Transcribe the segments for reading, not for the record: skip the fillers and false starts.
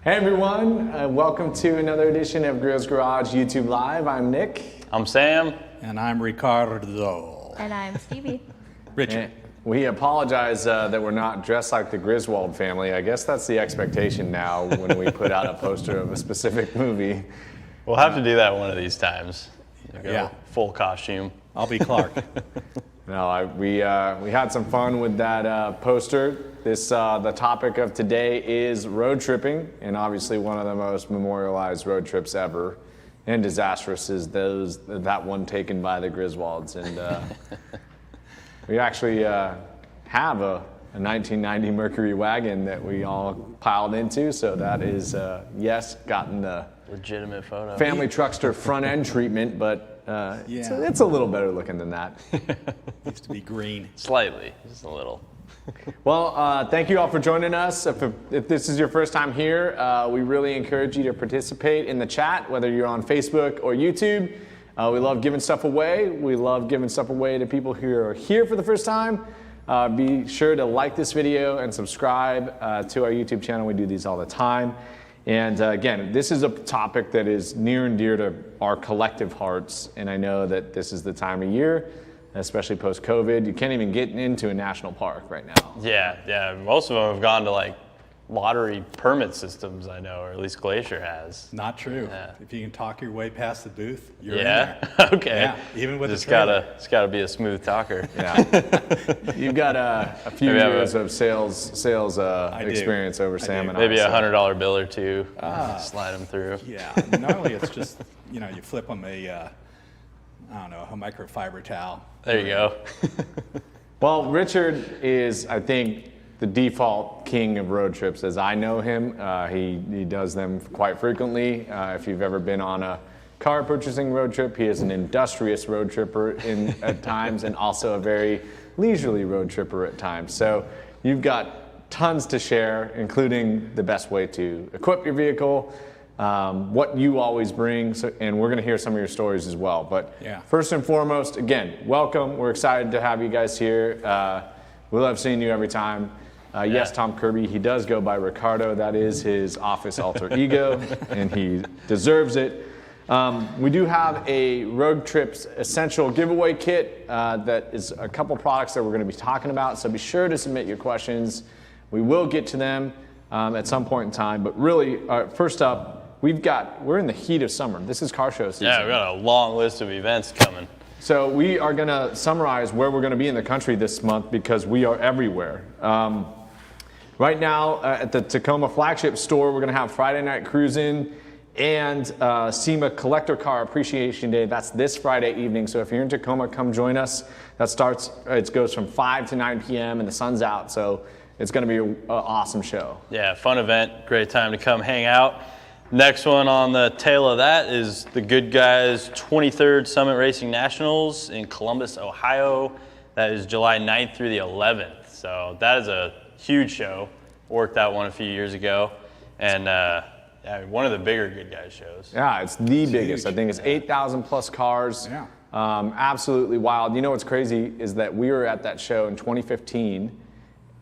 Hey everyone, welcome to another edition of Griot's Garage YouTube Live. I'm Nick. I'm Sam. And I'm Ricardo. And I'm Stevie. Richard. We apologize that we're not dressed like the Griswold family. I guess that's the expectation now when we put out a poster of a specific movie. We'll have to do that one of these times. Yeah. Full costume. I'll be Clark. No, we had some fun with that poster. The topic of today is road tripping, and obviously one of the most memorialized road trips ever. And disastrous is that one taken by the Griswolds. And we actually have a 1990 Mercury wagon that we all piled into. So that is, yes, gotten the legitimate photo. Family truckster front end treatment, but it's a little better looking than that. Used to be green. Slightly, just a little. Well, thank you all for joining us. If this is your first time here, we really encourage you to participate in the chat, whether you're on Facebook or YouTube. We love giving stuff away. We love giving stuff away to people who are here for the first time. Be sure to like this video and subscribe to our YouTube channel. We do these all the time. And again, this is a topic that is near and dear to our collective hearts. And I know that this is the time of year, especially post-COVID. You can't even get into a national park right now. Yeah. Most of them have gone to like lottery permit systems, I know, or at least Glacier has. Not true. Yeah. If you can talk your way past the booth, you're in there. Okay. Yeah, even with it's the trailer. it's gotta be a smooth talker. Yeah. You've got a few years of sales experience over Sam and I. Maybe $100 bill or two. Slide them through. Yeah. Normally it's just, you flip them a microfiber towel. There you go. Well, Richard is, I think, the default king of road trips as I know him. He does them quite frequently. If you've ever been on a car purchasing road trip, he is an industrious road tripper at times and also a very leisurely road tripper at times. So you've got tons to share, including the best way to equip your vehicle, what you always bring, and we're going to hear some of your stories as well. But First and foremost, again, welcome. We're excited to have you guys here. We love seeing you every time. Yes, Tom Kirby, he does go by Ricardo. That is his office alter ego, and he deserves it. We do have a Road Trips Essential giveaway kit that is a couple products that we're going to be talking about, so be sure to submit your questions. We will get to them at some point in time, but really, first up, we're in the heat of summer. This is car show season. Yeah, we've got a long list of events coming. So we are going to summarize where we're going to be in the country this month because we are everywhere. Right now at the Tacoma flagship store, we're going to have Friday Night Cruising and SEMA Collector Car Appreciation Day. That's this Friday evening. So if you're in Tacoma, come join us. It goes from 5 to 9 p.m. and the sun's out. So it's going to be an awesome show. Yeah, fun event. Great time to come hang out. Next one on the tail of that is the Good Guys 23rd Summit Racing Nationals in Columbus, Ohio. That is July 9th through the 11th. So that is a huge show. Worked that one a few years ago. And one of the bigger Good Guys shows. Yeah, it's the biggest. Huge. I think it's 8,000 plus cars. Yeah. Absolutely wild. You know what's crazy is that we were at that show in 2015.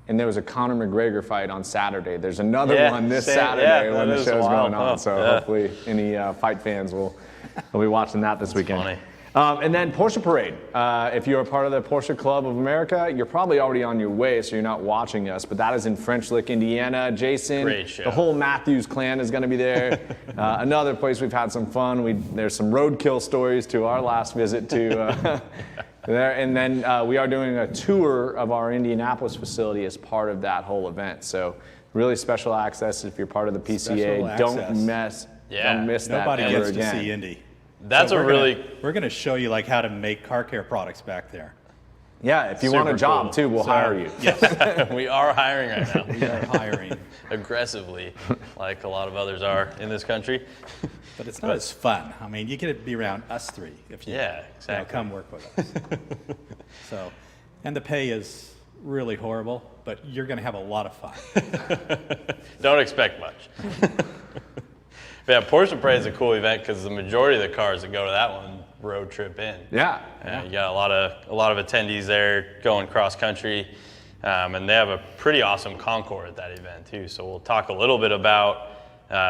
And there was a Conor McGregor fight on Saturday. There's another one this Saturday when the show's going on. So hopefully any fight fans will be watching that this weekend. Funny. And then Porsche Parade. If you're a part of the Porsche Club of America, you're probably already on your way, so you're not watching us. But that is in French Lick, Indiana. Jason, great show. The whole Matthews clan is going to be there. Another place we've had some fun. There's some roadkill stories to our last visit to there. And then we are doing a tour of our Indianapolis facility as part of that whole event. So really special access if you're part of the PCA. Don't miss that Nobody ever gets again. to see Indy. We're going to show you like how to make car care products back there. Yeah, if you want a job too, we'll hire you. Yes. We are hiring right now. We are hiring. Aggressively, like a lot of others are in this country. But it's not as fun. I mean, you get to be around us three if you come work with us. And the pay is really horrible, but you're going to have a lot of fun. Don't expect much. But yeah, Porsche Parade is a cool event because the majority of the cars that go to that one road trip in. Yeah. You got a lot of attendees there going cross country, and they have a pretty awesome Concours at that event too. So we'll talk a little bit about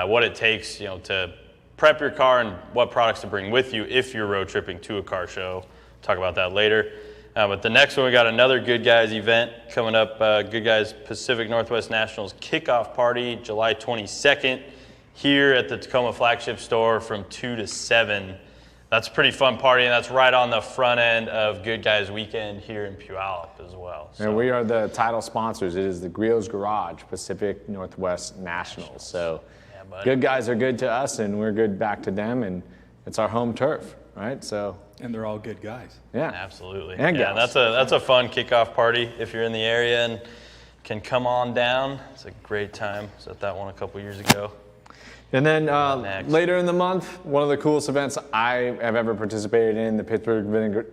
what it takes, to prep your car and what products to bring with you if you're road tripping to a car show. Talk about that later. But the next one, we got another Good Guys event coming up. Good Guys Pacific Northwest Nationals kickoff party, July 22nd, here at the Tacoma flagship store from 2 to 7. That's a pretty fun party, and that's right on the front end of Good Guys Weekend here in Puyallup as well. So. And we are the title sponsors. It is the Griot's Garage Pacific Northwest Nationals. So Good Guys are good to us, and we're good back to them, and it's our home turf, right? So. And they're all good guys. Yeah, absolutely. And that's a fun kickoff party if you're in the area and can come on down. It's a great time. I was at that one a couple years ago. And then later in the month, one of the coolest events I have ever participated in, the Pittsburgh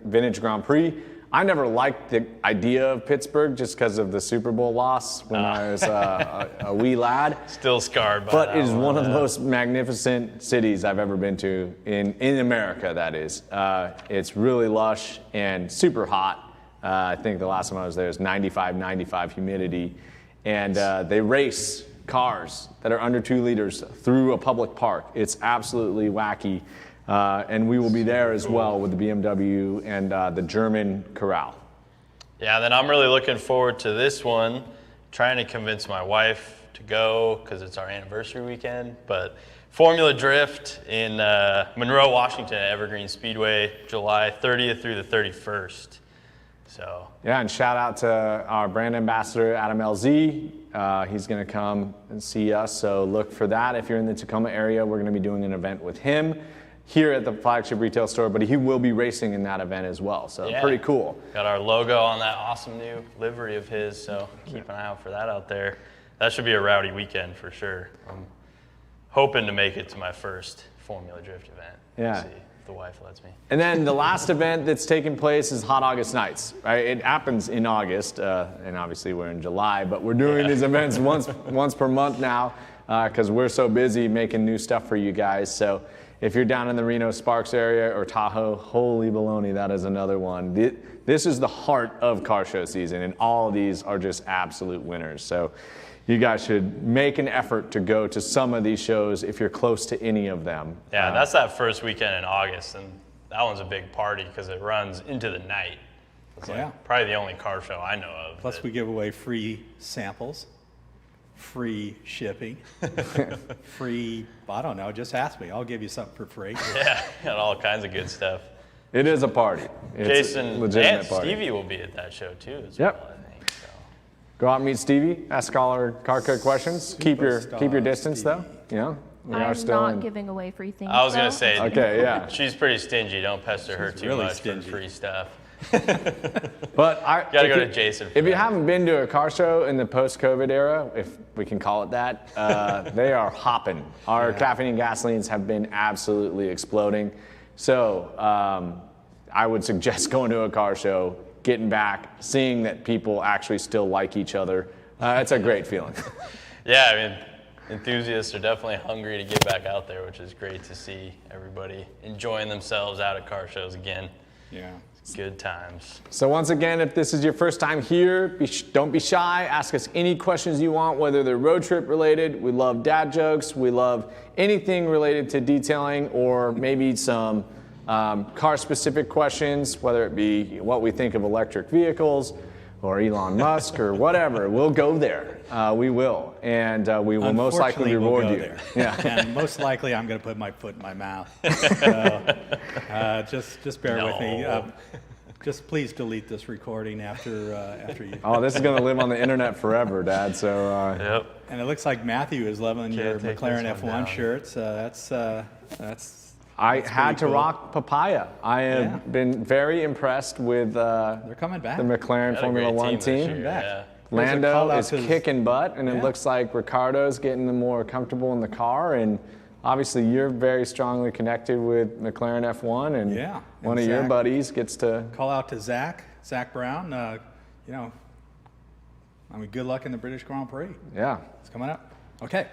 Vintage Grand Prix. I never liked the idea of Pittsburgh just because of the Super Bowl loss when I was a wee lad. Still scarred by that. But it is one of the most magnificent cities I've ever been to in America, that is. It's really lush and super hot. I think the last time I was there was 95 humidity. And they race cars that are under 2 liters through a public park. It's absolutely wacky. And we will be there as well with the BMW and the German Corral. Yeah, then I'm really looking forward to this one, trying to convince my wife to go because it's our anniversary weekend. But Formula Drift in Monroe, Washington at Evergreen Speedway, July 30th through the 31st. So. Yeah, and shout out to our brand ambassador, Adam LZ. He's going to come and see us, so look for that. If you're in the Tacoma area, we're going to be doing an event with him here at the flagship retail store, but he will be racing in that event as well, so pretty cool. Got our logo on that awesome new livery of his, so keep an eye out for that out there. That should be a rowdy weekend for sure. I'm hoping to make it to my first Formula Drift event. Yeah. See if the wife lets me. And then the last event that's taking place is Hot August Nights, right? It happens in August, and obviously we're in July, but we're doing these events once per month now because we're so busy making new stuff for you guys. So if you're down in the Reno Sparks area or Tahoe, holy baloney, that is another one. This is the heart of car show season, and all of these are just absolute winners. So you guys should make an effort to go to some of these shows if you're close to any of them. Yeah, that's that first weekend in August, and that one's a big party because it runs into the night. It's like probably the only car show I know of. Plus we give away free samples, free shipping, free, I don't know, just ask me. I'll give you something for free. Yeah, got all kinds of good stuff. It is a party. It's Jason a legitimate and party. Stevie will be at that show too as well, I think. So. Go out and meet Stevie, ask all our car code questions. Keep your distance Stevie. though. You know, we I'm are still not giving away free things. I was going to say, okay, yeah. She's pretty stingy. Don't pester her too really much stingy. for free stuff. But Gotta go to Jason for If you that. haven't been to a car show in the post-COVID era, if we can call it that, they are hopping. Our caffeine and gasolines have been absolutely exploding. So I would suggest going to a car show, getting back, seeing that people actually still like each other. It's a great feeling. Yeah, I mean, enthusiasts are definitely hungry to get back out there, which is great to see everybody enjoying themselves out at car shows again. Yeah. Good times. So once again, if this is your first time here, don't be shy. Ask us any questions you want, whether they're road trip related. We love dad jokes. We love anything related to detailing or maybe some car specific questions, whether it be what we think of electric vehicles or Elon Musk or whatever. We'll go there. We will. And we will most likely reward we'll go you. there. Yeah. And most likely I'm going to put my foot in my mouth. So, just bear with me. Just please delete this recording after you. Oh, this is going to live on the internet forever, Dad. So. Yep. And it looks like Matthew is loving your take McLaren this one F1 down. shirts. That's I had to cool. rock papaya. I have been very impressed with they're coming back. the McLaren Got a Formula great One this team. year, back. yeah. Lando is Call out to- kicking butt, and it Yeah. looks like Ricardo's getting more comfortable in the car. And obviously, you're very strongly connected with McLaren F1, and Yeah, one and of your Zach. buddies gets to. Call out to Zach Brown. Good luck in the British Grand Prix. Yeah. It's coming up. Okay.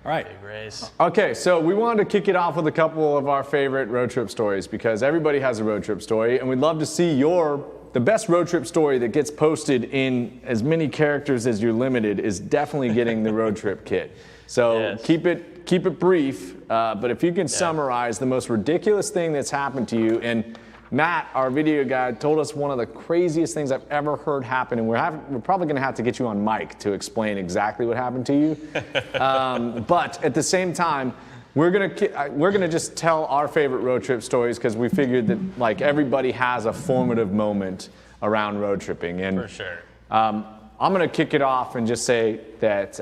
All right. Big race. Okay, so we wanted to kick it off with a couple of our favorite road trip stories because everybody has a road trip story, and we'd love to see the best road trip story that gets posted in as many characters as you're limited is definitely getting the road trip kit. So Yes. keep it keep it brief, but if you can summarize the most ridiculous thing that's happened to you. And Matt, our video guy, told us one of the craziest things I've ever heard happen, and we're probably going to have to get you on mic to explain exactly what happened to you. But at the same time, we're gonna just tell our favorite road trip stories, because we figured that like everybody has a formative moment around road tripping. And for sure. I'm going to kick it off and just say that,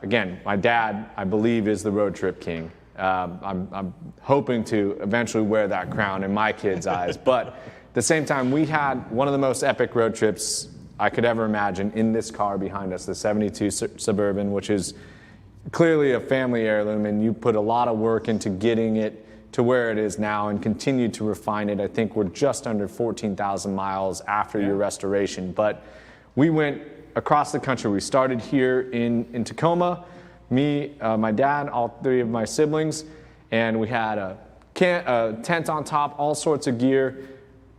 again, my dad, I believe, is the road trip king. I'm hoping to eventually wear that crown in my kids' eyes. But at the same time, we had one of the most epic road trips I could ever imagine in this car behind us, the 72 Suburban, which is clearly a family heirloom, and you put a lot of work into getting it to where it is now and continue to refine it. I think we're just under 14,000 miles after your restoration. But we went across the country. We started here in Tacoma, me, my dad, all three of my siblings, and we had a tent on top, all sorts of gear,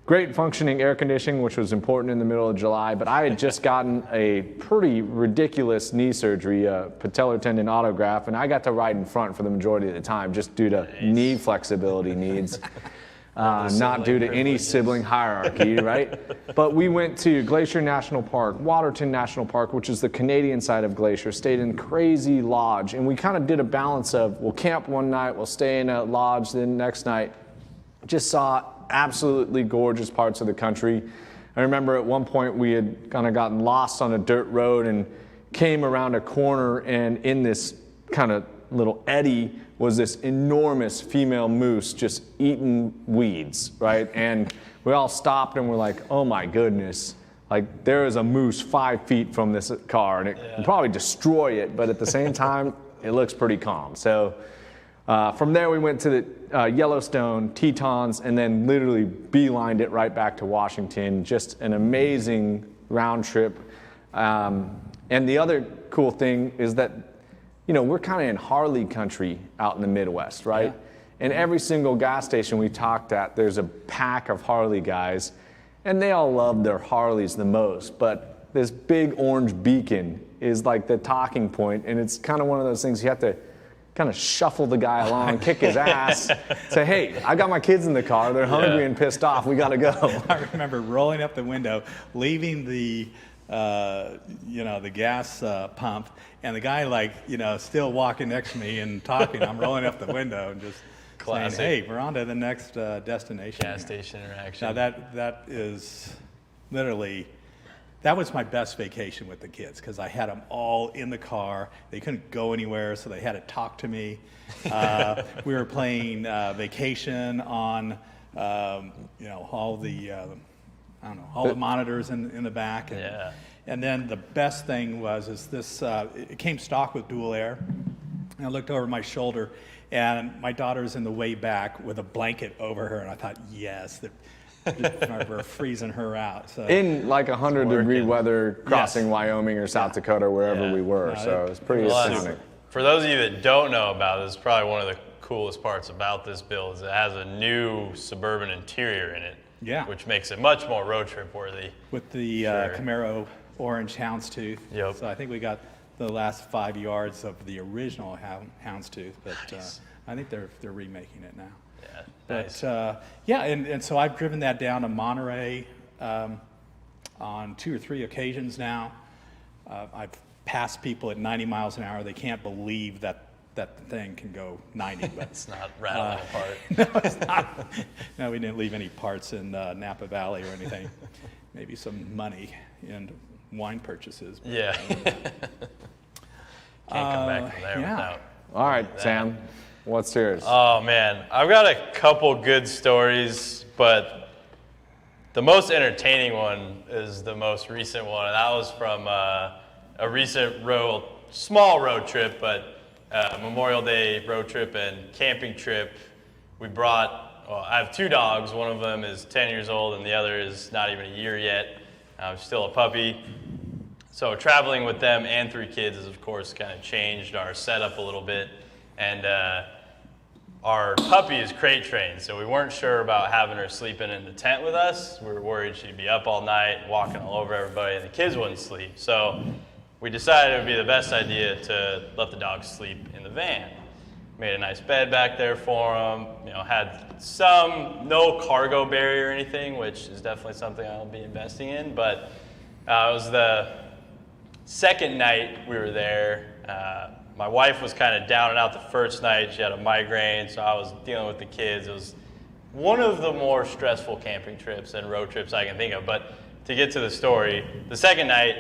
great functioning air conditioning, which was important in the middle of July. But I had just gotten a pretty ridiculous knee surgery, patellar tendon autograft, and I got to ride in front for the majority of the time just due to knee flexibility needs. Not due to any sibling hierarchy, right? But we went to Glacier National Park, Waterton National Park, which is the Canadian side of Glacier, stayed in Crazy Lodge, and we kind of did a balance of, we'll camp one night, we'll stay in a lodge, then next night. Just saw absolutely gorgeous parts of the country. I remember at one point we had kind of gotten lost on a dirt road and came around a corner, and in this kind of little eddy was this enormous female moose just eating weeds, right? And we all stopped and we're like, oh my goodness, like there is a moose 5 feet from this car, and it can probably destroy it, but at the same time, it looks pretty calm. So from there we went to the Yellowstone, Tetons, and then literally beelined it right back to Washington. Just an amazing round trip. And the other cool thing is that, you know, we're kind of in Harley country out in the Midwest, right? Yeah. And every single gas station we talked at, there's a pack of Harley guys, and they all love their Harleys the most. But this big orange beacon is like the talking point, and it's kind of one of those things you have to kind of shuffle the guy along, kick his ass, say, hey, I got my kids in the car, they're hungry and pissed off, we gotta go. I remember rolling up the window, leaving the the gas pump, and the guy, like, still walking next to me and talking. I'm rolling up the window and just saying, hey, we're on to the next destination. Gas station interaction. Now that is literally, that was my best vacation with the kids, because I had them all in the car. They couldn't go anywhere, so they had to talk to me. We were playing Vacation on, all the all the monitors in the back. And then the best thing was this, it came stock with dual air. And I looked over my shoulder, and my daughter's in the way back with a blanket over her, and I thought, yes, we're freezing her out. So in like 100-degree weather, crossing Wyoming or South Dakota, or wherever we were. So it was pretty astounding. For those of you that don't know about this, probably one of the coolest parts about this build is it has a new Suburban interior in it, which makes it much more road trip worthy. With the Camaro orange houndstooth. Yep. So I think we got the last 5 yards of the original houndstooth, but Nice. I think they're remaking it now. Yeah, nice. But and so I've driven that down to Monterey on 2 or 3 occasions now. I've passed people at 90 miles an hour. They can't believe that the thing can go 90. But it's not rattling apart. No, it's not. No, we didn't leave any parts in Napa Valley or anything. Maybe some money and wine purchases. Yeah. Can't come back from there without. All right, Sam, what's yours? Oh man, I've got a couple good stories, but the most entertaining one is the most recent one, and that was from a recent small road trip, but Memorial Day road trip and camping trip. We brought, I have 2 dogs. One of them is 10 years old, and the other is not even a year yet. Still a puppy. So traveling with them and 3 kids has, of course, kind of changed our setup a little bit. And our puppy is crate trained, so we weren't sure about having her sleeping in the tent with us. We were worried she'd be up all night, walking all over everybody, and the kids wouldn't sleep. So we decided it would be the best idea to let the dogs sleep in the van. Made a nice bed back there for them. You know, had no cargo barrier or anything, which is definitely something I'll be investing in. But it was the second night we were there. My wife was kind of down and out the first night. She had a migraine, so I was dealing with the kids. It was one of the more stressful camping trips and road trips I can think of. But to get to the story, the second night,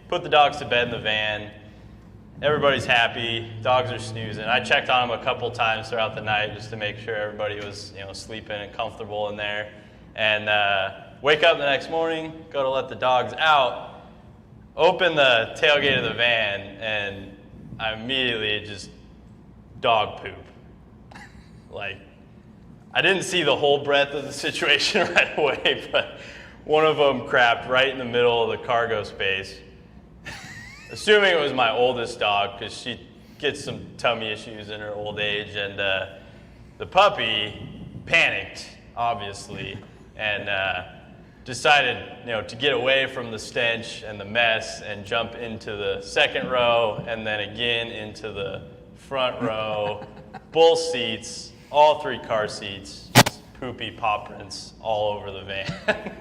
put the dogs to bed in the van. Everybody's happy. Dogs are snoozing. I checked on them a couple times throughout the night just to make sure everybody was, sleeping and comfortable in there. And wake up the next morning, go to let the dogs out, open the tailgate of the van, and I immediately just dog poop. Like, I didn't see the whole breadth of the situation right away, but one of them crapped right in the middle of the cargo space. Assuming it was my oldest dog, because she gets some tummy issues in her old age, and the puppy panicked, obviously, and decided, to get away from the stench and the mess and jump into the second row, and then again into the front row, both seats, all 3 car seats, just poopy paw prints all over the van.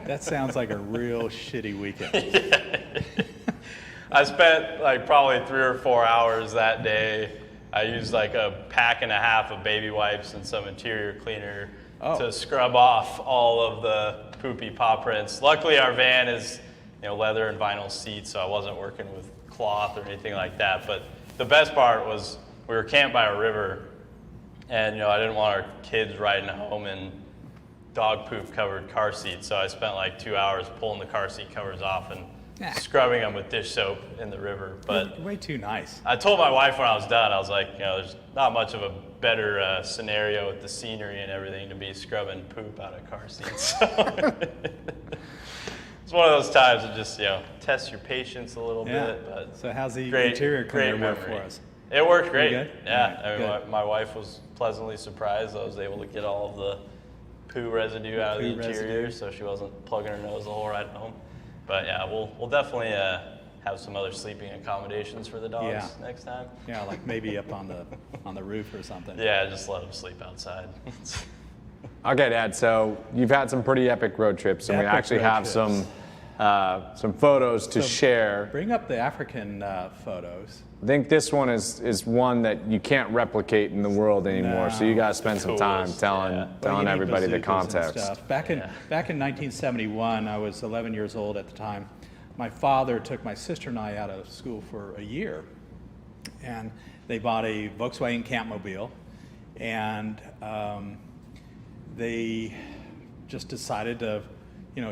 That sounds like a real shitty weekend. Yeah. I spent probably 3 or 4 hours that day. I used a pack and a half of baby wipes and some interior cleaner to scrub off all of the poopy paw prints. Luckily, our van is leather and vinyl seats, so I wasn't working with cloth or anything like that. But the best part was we were camped by a river, and I didn't want our kids riding home in dog poop covered car seats, so I spent 2 hours pulling the car seat covers off and scrubbing them with dish soap in the river. But way too nice. I told my wife when I was done, I was like, there's not much of a better scenario with the scenery and everything to be scrubbing poop out of car seats. It's one of those times that just test your patience a little bit. But so how's the interior cleaner work for us? It worked great. Good? Yeah, my wife was pleasantly surprised. I was able to get all of the poo residue out of the interior, so she wasn't plugging her nose the whole ride home. But yeah, we'll definitely have some other sleeping accommodations for the dogs next time. Yeah, maybe up on the roof or something. Yeah, just let them sleep outside. Okay, Dad. So you've had some pretty epic road trips, and we actually have some photos to share. Bring up the African photos. I think this one is one that you can't replicate in the world anymore. So you guys spend some time telling everybody the context. Back in 1971, I was 11 years old at the time. My father took my sister and I out of school for a year, and they bought a Volkswagen Campmobile, and they just decided to,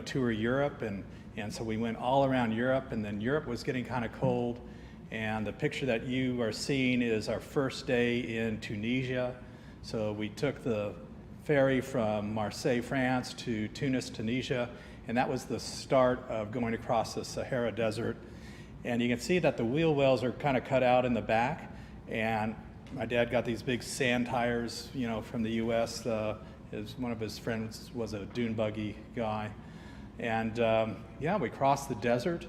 tour Europe, and so we went all around Europe, and then Europe was getting kind of cold. And the picture that you are seeing is our first day in Tunisia. So we took the ferry from Marseille, France to Tunis, Tunisia, and that was the start of going across the Sahara Desert. And you can see that the wheel wells are kind of cut out in the back, and my dad got these big sand tires, from the US. One of his friends was a dune buggy guy. And we crossed the desert.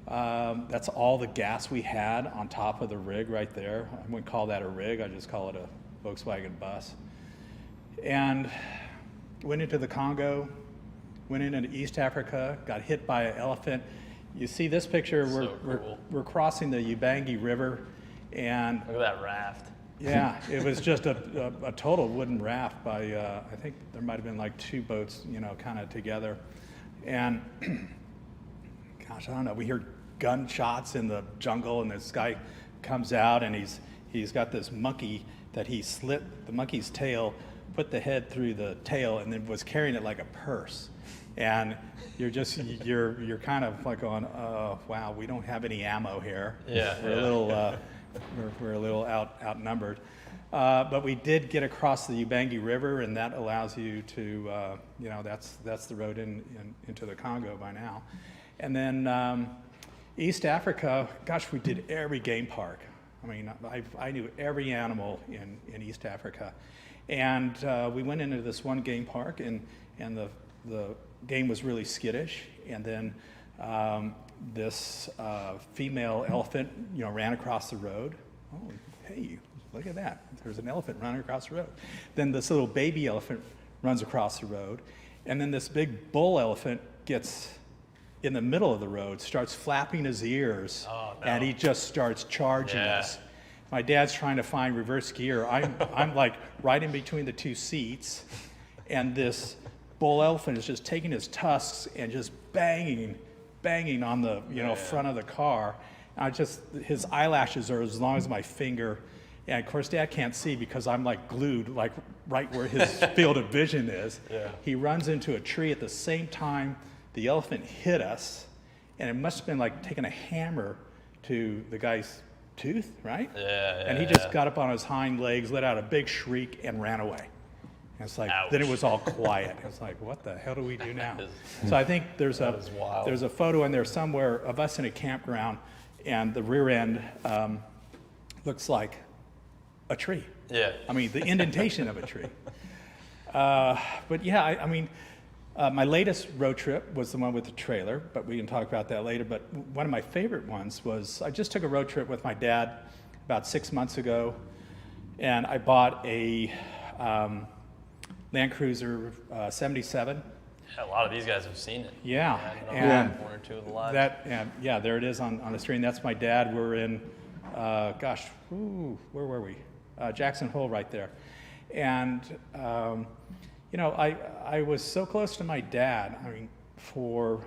That's all the gas we had on top of the rig right there. I wouldn't call that a rig, I just call it a Volkswagen bus. And went into the Congo, went into East Africa, got hit by an elephant. You see this picture, we're crossing the Ubangi River, and look at that raft. Yeah, it was just a total wooden raft by, I think there might have been 2 boats, kind of together. And gosh, I don't know, we hear gunshots in the jungle, and this guy comes out, and he's got this monkey that he slit the monkey's tail, put the head through the tail, and then was carrying it like a purse. And you're kind of going, wow, we don't have any ammo here. Yeah, we're a little outnumbered. But we did get across the Ubangi River, and that allows you to, that's the road into the Congo by now. And then East Africa, gosh, we did every game park. I mean, I knew every animal in East Africa. And we went into this one game park, and the game was really skittish. And then this female elephant, ran across the road. Oh, hey, look at that. There's an elephant running across the road. Then this little baby elephant runs across the road. And then this big bull elephant gets in the middle of the road, starts flapping his ears, and he just starts charging us. My dad's trying to find reverse gear. I'm like right in between the two seats, and this bull elephant is just taking his tusks and just banging on the front of the car. His eyelashes are as long as my finger, and of course Dad can't see because I'm like glued like right where his field of vision is. He runs into a tree at the same time the elephant hit us, and it must have been like taking a hammer to the guy's tooth, right? And he just got up on his hind legs, let out a big shriek, and ran away. And it's like, ouch. Then it was all quiet. It's like, what the hell do we do now? So I think there's a photo in there somewhere of us in a campground, and the rear end looks like a tree. I mean, the indentation of a tree. But yeah, I mean, my latest road trip was the one with the trailer, but we can talk about that later. But one of my favorite ones was I just took a road trip with my dad about 6 months ago, and I bought a Land Cruiser 77. Yeah, a lot of these guys have seen it. And one or two of the lives. There it is on the screen. That's my dad. We're in, where were we? Jackson Hole right there. And I was so close to my dad, I mean, for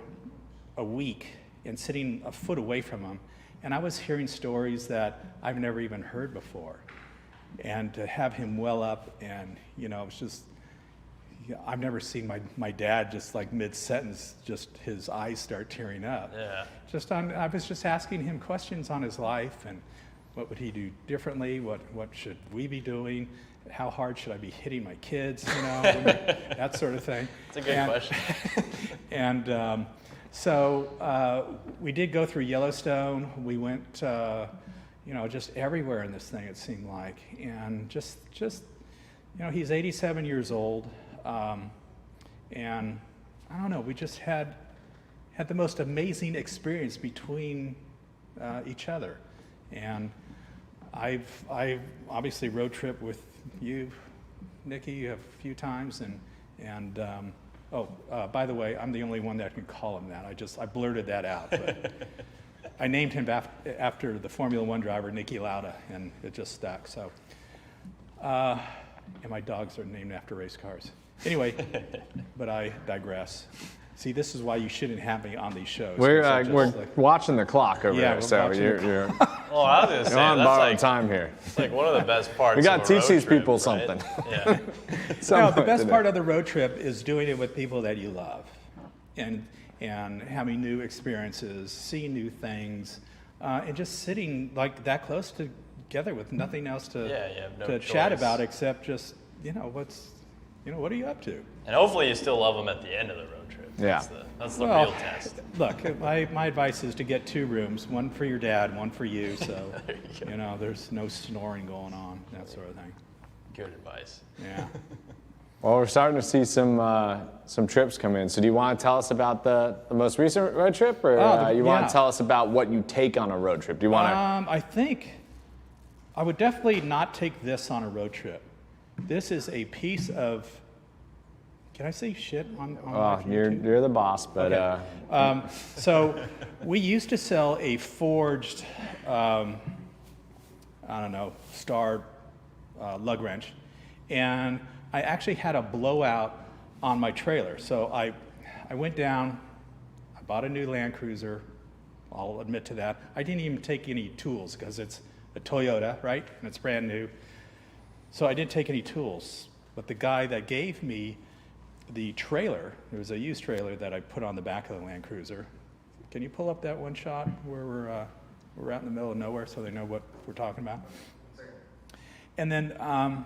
a week and sitting a foot away from him, and I was hearing stories that I've never even heard before. And to have him well up, and, it's just, I've never seen my dad just like mid-sentence, just his eyes start tearing up. I was just asking him questions on his life, and what would he do differently? What should we be doing? How hard should I be hitting my kids? That sort of thing. It's a good question. And so we did go through Yellowstone. We went, just everywhere in this thing, it seemed like. And just he's 87 years old. And I don't know, we just had the most amazing experience between each other. And I've obviously road trip with you, Nikki, a few times, and by the way, I'm the only one that can call him that. I blurted that out, but I named him after the Formula One driver Niki Lauda, and it just stuck. So, and my dogs are named after race cars. Anyway, but I digress. See, this is why you shouldn't have me on these shows. We're watching the clock over there, so you're well, I was gonna say, on that's borrowed time here. It's like one of the best parts. We got to teach these people right? something. Yeah. No, the best part of the road trip is doing it with people that you love, and having new experiences, seeing new things, and just sitting like that close together with nothing else to chat about except just what are you up to? And hopefully you still love them at the end of the road trip. Yeah. That's the real test. Look, my advice is to get 2 rooms, one for your dad, one for you, so there's no snoring going on, that sort of thing. Good advice. Yeah. Well, we're starting to see some trips come in. So do you want to tell us about the most recent road trip, or you want to tell us about what you take on a road trip? Do you want to? I think I would definitely not take this on a road trip. This is a piece of. Can I say shit on you're the boss, but. Okay. So we used to sell a forged, star lug wrench, and I actually had a blowout on my trailer. So I went down, I bought a new Land Cruiser. I'll admit to that. I didn't even take any tools because it's a Toyota, right? And it's brand new. So I didn't take any tools. But the guy that gave me the trailer, it was a used trailer that I put on the back of the Land Cruiser. Can you pull up that one shot where we're out in the middle of nowhere so they know what we're talking about? And then I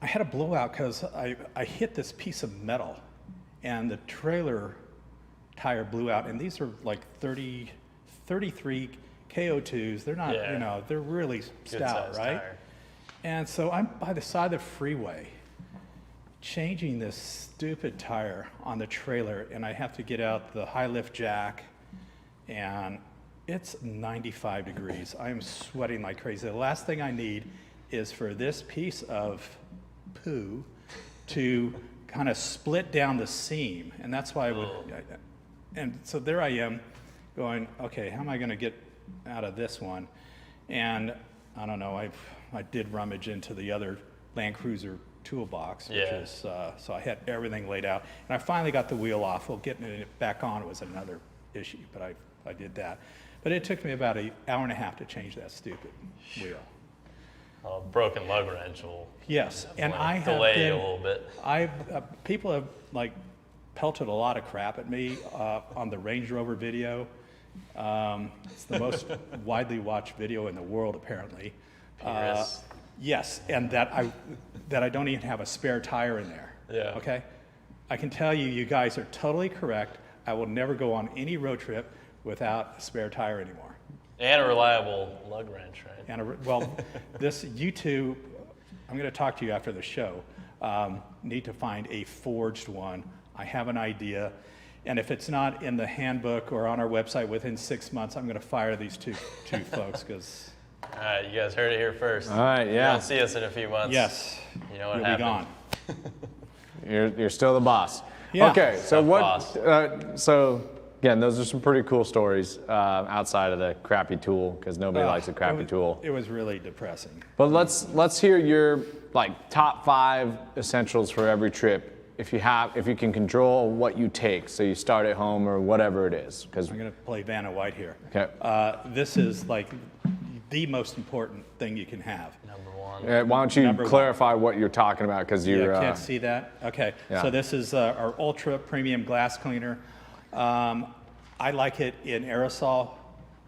had a blowout because I hit this piece of metal, and the trailer tire blew out. And these are like 33 KO2s. They're not, they're really stout, right? Tire. And so I'm by the side of the freeway changing this stupid tire on the trailer, and I have to get out the high lift jack and It's 95 degrees. I am sweating like crazy. The last thing I need is for this piece of poo to kind of split down the seam. And that's why I would, and so there I am going, okay, how am I going to get out of this one? And I don't know, I did rummage into the other Land Cruiser toolbox, which is, so I had everything laid out. And I finally got the wheel off. Well, getting it back on was another issue, but I did that. But it took me about an hour and a half to change that stupid wheel. A broken lug wrench will and I have delay you a little bit. People have like pelted a lot of crap at me on the Range Rover video. It's the most widely watched video in the world, apparently. Yes, and that I don't even have a spare tire in there. Yeah. Okay, I can tell you, you guys are totally correct. I will never go on any road trip without a spare tire anymore. And a reliable lug wrench, right? And you two, I'm going to talk to you after the show. Need to find a forged one. I have an idea. And if it's not in the handbook or on our website within 6 months, I'm going to fire these two folks because. All right, you guys heard it here first. All right, yeah. You don't see us in a few months. Yes. You know what You'll happened. be gone. You're still the boss. Yeah. Okay, so Boss. so again, those are some pretty cool stories outside of the crappy tool, because nobody likes a crappy tool. It was really depressing. But let's hear your like top 5 essentials for every trip. If you can control what you take, so you start at home or whatever it is. Because I'm going to play Vanna White here. Okay. This is like the most important thing you can have. Number one. Why don't you clarify what you're talking about? Because you're can't see that. Okay. Yeah. So this is our Ultra Premium Glass Cleaner. I like it in aerosol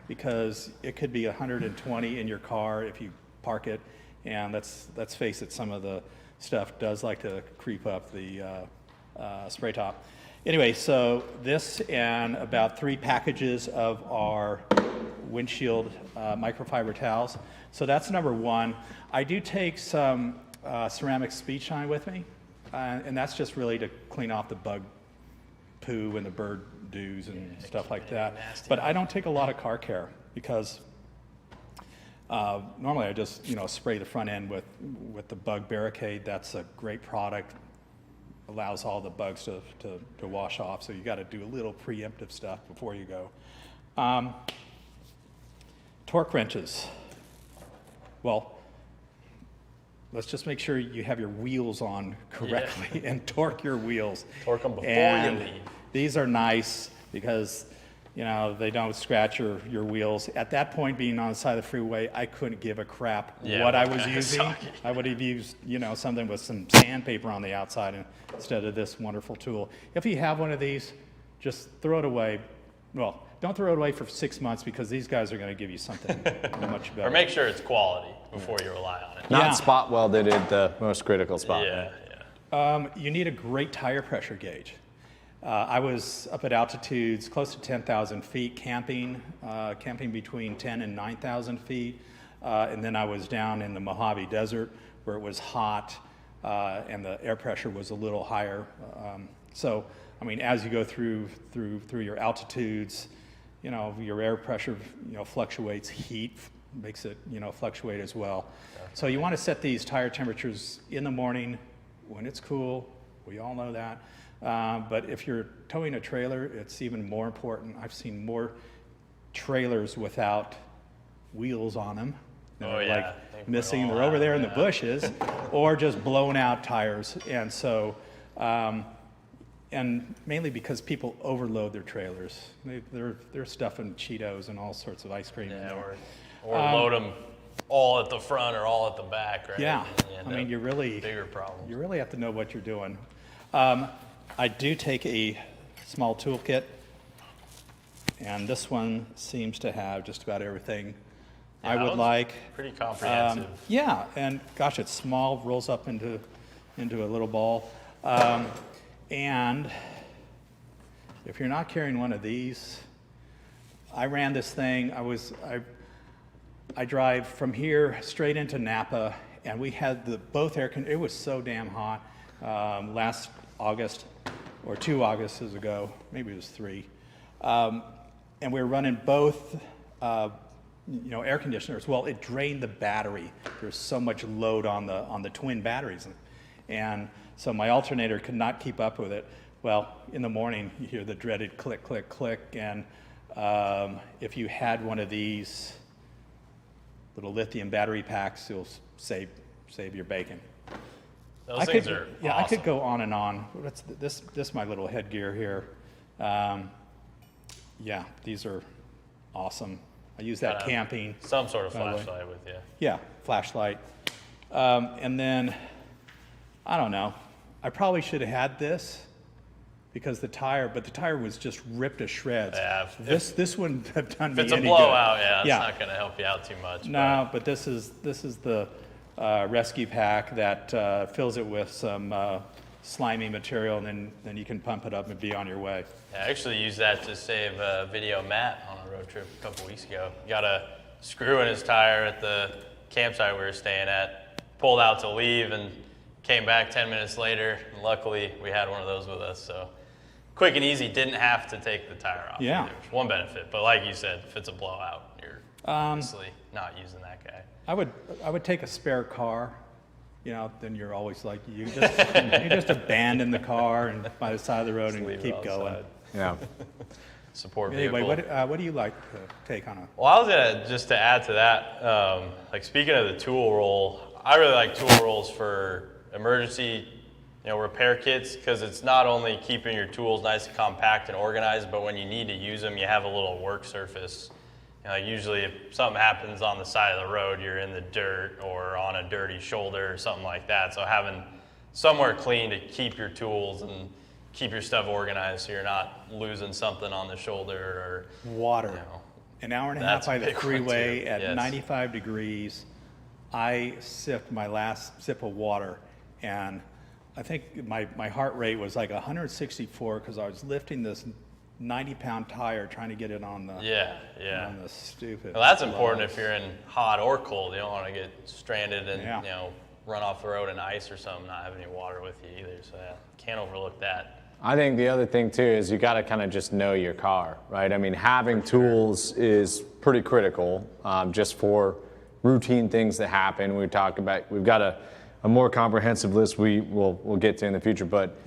because it could be 120 in your car if you park it, and let's face it, some of the stuff does like to creep up the spray top. Anyway, so this and about 3 packages of our windshield microfiber towels. So that's number 1. I do take some ceramic speed shine with me, and that's just really to clean off the bug poo and the bird dews and stuff like that. But I don't take a lot of car care because normally I just spray the front end with the bug barricade. That's a great product. Allows all the bugs to wash off. So you got to do a little preemptive stuff before you go. Torque wrenches. Well, let's just make sure you have your wheels on correctly and torque your wheels. Torque them before and you leave. These are nice because they don't scratch your wheels. At that point, being on the side of the freeway, I couldn't give a crap what I was using. I would have used something with some sandpaper on the outside instead of this wonderful tool. If you have one of these, just throw it away. Well, don't throw it away for 6 months because these guys are going to give you something much better. Or make sure it's quality before you rely on it. not spot welded at the most critical spot. Yeah. You need a great tire pressure gauge. I was up at altitudes close to 10,000 feet camping between 10 and 9,000 feet. And then I was down in the Mojave Desert where it was hot and the air pressure was a little higher. So, I mean, as you go through your altitudes, your air pressure, fluctuates. Heat makes it, fluctuate as well. So you want to set these tire temperatures in the morning when it's cool. We all know that. But if you're towing a trailer, it's even more important. I've seen more trailers without wheels on them. Like missing, they're over there in the bushes, or just blown out tires. And so, and mainly because people overload their trailers. They're stuffing Cheetos and all sorts of ice cream in there. Or load them all at the front or all at the back, right? Yeah, I mean, bigger problems. You really have to know what you're doing. I do take a small toolkit, and this one seems to have just about everything I would like. Pretty comprehensive. Yeah, and gosh, it's small, rolls up into a little ball. And if you're not carrying one of these, I ran this thing. I drive from here straight into Napa, and we had both air conditioners. It was so damn hot last August, or 2 Augusts ago, maybe it was 3. And we were running both air conditioners. Well, it drained the battery. There's so much load on the twin batteries, and so my alternator could not keep up with it. Well, in the morning you hear the dreaded click, click, click, and if you had one of these little lithium battery packs, you'll save your bacon. Those things are yeah, awesome. I could go on and on. What's this my little headgear here. Yeah, these are awesome. I use that camping. Some sort of flashlight with you. Yeah, flashlight. And then, I don't know. I probably should have had this because the tire was just ripped to shreds. Yeah. This wouldn't have done me any good. If it's a blowout, it's not going to help you out too much. No, but this is the rescue pack that fills it with some slimy material, and then you can pump it up and be on your way. Yeah, I actually used that to save video Matt on a road trip a couple weeks ago. Got a screw in his tire at the campsite we were staying at, pulled out to leave, and came back 10 minutes later. And luckily, we had one of those with us, so quick and easy. Didn't have to take the tire off. Yeah. There's one benefit, but like you said, if it's a blowout, you're obviously not using that guy. I would take a spare car. Then you're always like, you just abandon the car and by the side of the road Just and leave it keep outside. going. Yeah. Support vehicle. Anyway, what do you like to take on a? Well, I was gonna just to add to that, like speaking of the tool roll, I really like tool rolls for emergency, repair kits, because it's not only keeping your tools nice and compact and organized, but when you need to use them, you have a little work surface. Usually if something happens on the side of the road, you're in the dirt or on a dirty shoulder or something like that. So having somewhere clean to keep your tools and keep your stuff organized so you're not losing something on the shoulder or Water. An hour and a half That's a by the big one, freeway too. at Yes. 95 degrees. I sipped my last sip of water, and I think my heart rate was like 164 because I was lifting this 90-pound tire trying to get it on the on the stupid. Well, that's important if you're in hot or cold. You don't want to get stranded and run off the road in ice or something, not have any water with you either. So can't overlook that. I think the other thing too is you got to kind of just know your car, right? I mean, having tools is pretty critical just for routine things that happen. We've got a more comprehensive list we'll get to in the future, but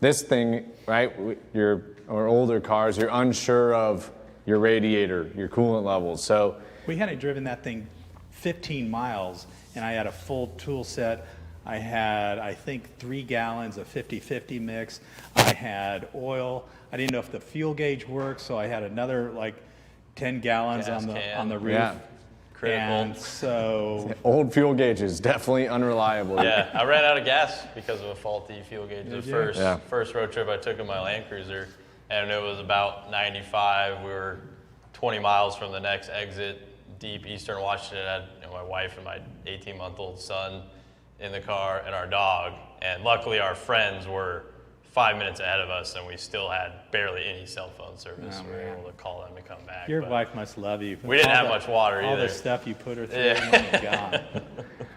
this thing, right? Or older cars, you're unsure of your radiator, your coolant levels. So we had driven that thing 15 miles, and I had a full tool set. I had, I think, 3 gallons of 50-50 mix. I had oil. I didn't know if the fuel gauge worked, so I had another 10 gallons on the roof. Yeah. Critical. And so old fuel gauge is definitely unreliable. Yeah, I ran out of gas because of a faulty fuel gauge. The you? first road trip I took in my Land Cruiser, and it was about 95. We were 20 miles from the next exit, deep eastern Washington. I had my wife and my 18-month-old son in the car and our dog. And luckily our friends were 5 minutes ahead of us, and we still had barely any cell phone service. We were able to call them to come back. your wife must love you. We didn't have much water all either. the stuff you put her through. Oh my God.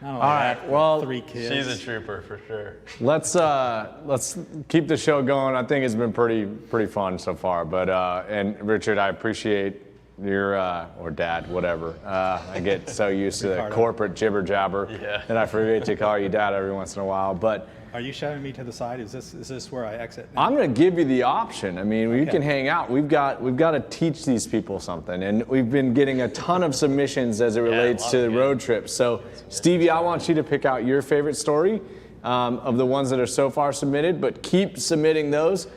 Not only All right, that, well, 3 kids. She's a trooper for sure. Let's keep the show going. I think it's been pretty fun so far. But and Richard, I appreciate your or Dad, whatever. I get so used to the corporate jibber jabber that I forget to call you Dad every once in a while. But are you shoving me to the side? Is this where I exit now? I'm going to give you the option. I mean, you can hang out. We've got to teach these people something, and we've been getting a ton of submissions as it relates to the road trips. So, Stevie, I want you to pick out your favorite story of the ones that are so far submitted, but keep submitting those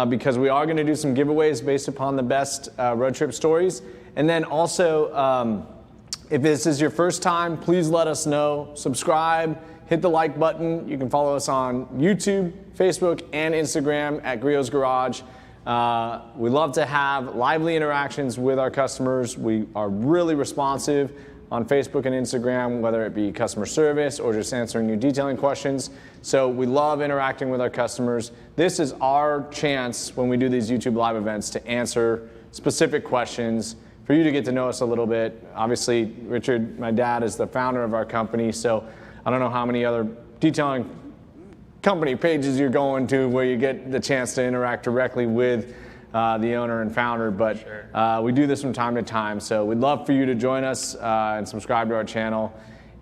because we are going to do some giveaways based upon the best road trip stories. And then also, if this is your first time, please let us know. Subscribe. Hit the like button. You can follow us on YouTube, Facebook, and Instagram at Griot's Garage. We love to have lively interactions with our customers. We are really responsive on Facebook and Instagram, whether it be customer service or just answering your detailing questions. So we love interacting with our customers. This is our chance when we do these YouTube live events to answer specific questions, for you to get to know us a little bit. Obviously, Richard, my dad, is the founder of our company, so I don't know how many other detailing company pages you're going to where you get the chance to interact directly with the owner and founder, but we do this from time to time. So we'd love for you to join us and subscribe to our channel.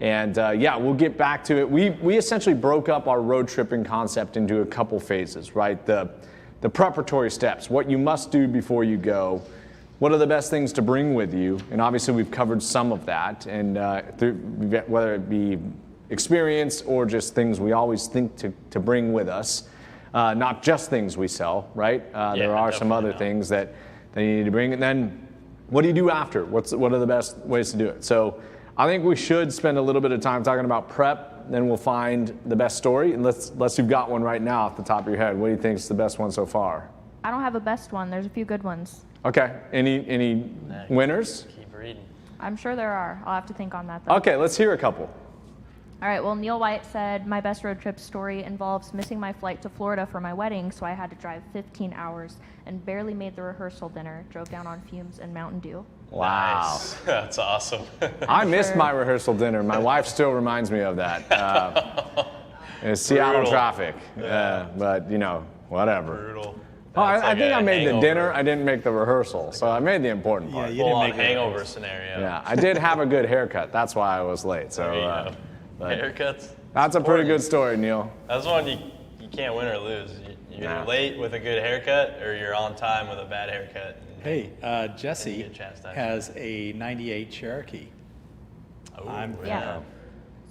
And yeah, we'll get back to it. We essentially broke up our road tripping concept into a couple phases, right? The preparatory steps, what you must do before you go. What are the best things to bring with you? And obviously we've covered some of that, and whether it be experience or just things we always think to bring with us, not just things we sell, right? There are some other things that you need to bring. And then what do you do after? What are the best ways to do it? So I think we should spend a little bit of time talking about prep, then we'll find the best story. And unless you've got one right now off the top of your head, what do you think is the best one so far? I don't have a best one. There's a few good ones. Okay. Any winners? Keep reading. I'm sure there are. I'll have to think on that, though. Okay, let's hear a couple. All right, well, Neil White said, my best road trip story involves missing my flight to Florida for my wedding, so I had to drive 15 hours and barely made the rehearsal dinner, drove down on fumes and Mountain Dew. Wow. Nice. That's awesome. I missed my rehearsal dinner. My wife still reminds me of that. It's Seattle traffic, but whatever. Brutal. Oh, I think I made the dinner. I didn't make the rehearsal, so I made the important part. Yeah, you didn't make hangover scenario. Yeah, I did have a good haircut. That's why I was late. So haircuts. That's a pretty good story, Neil. That's one you can't win or lose. You're either late with a good haircut or you're on time with a bad haircut. Hey, Jesse has a 98 Cherokee. Yeah.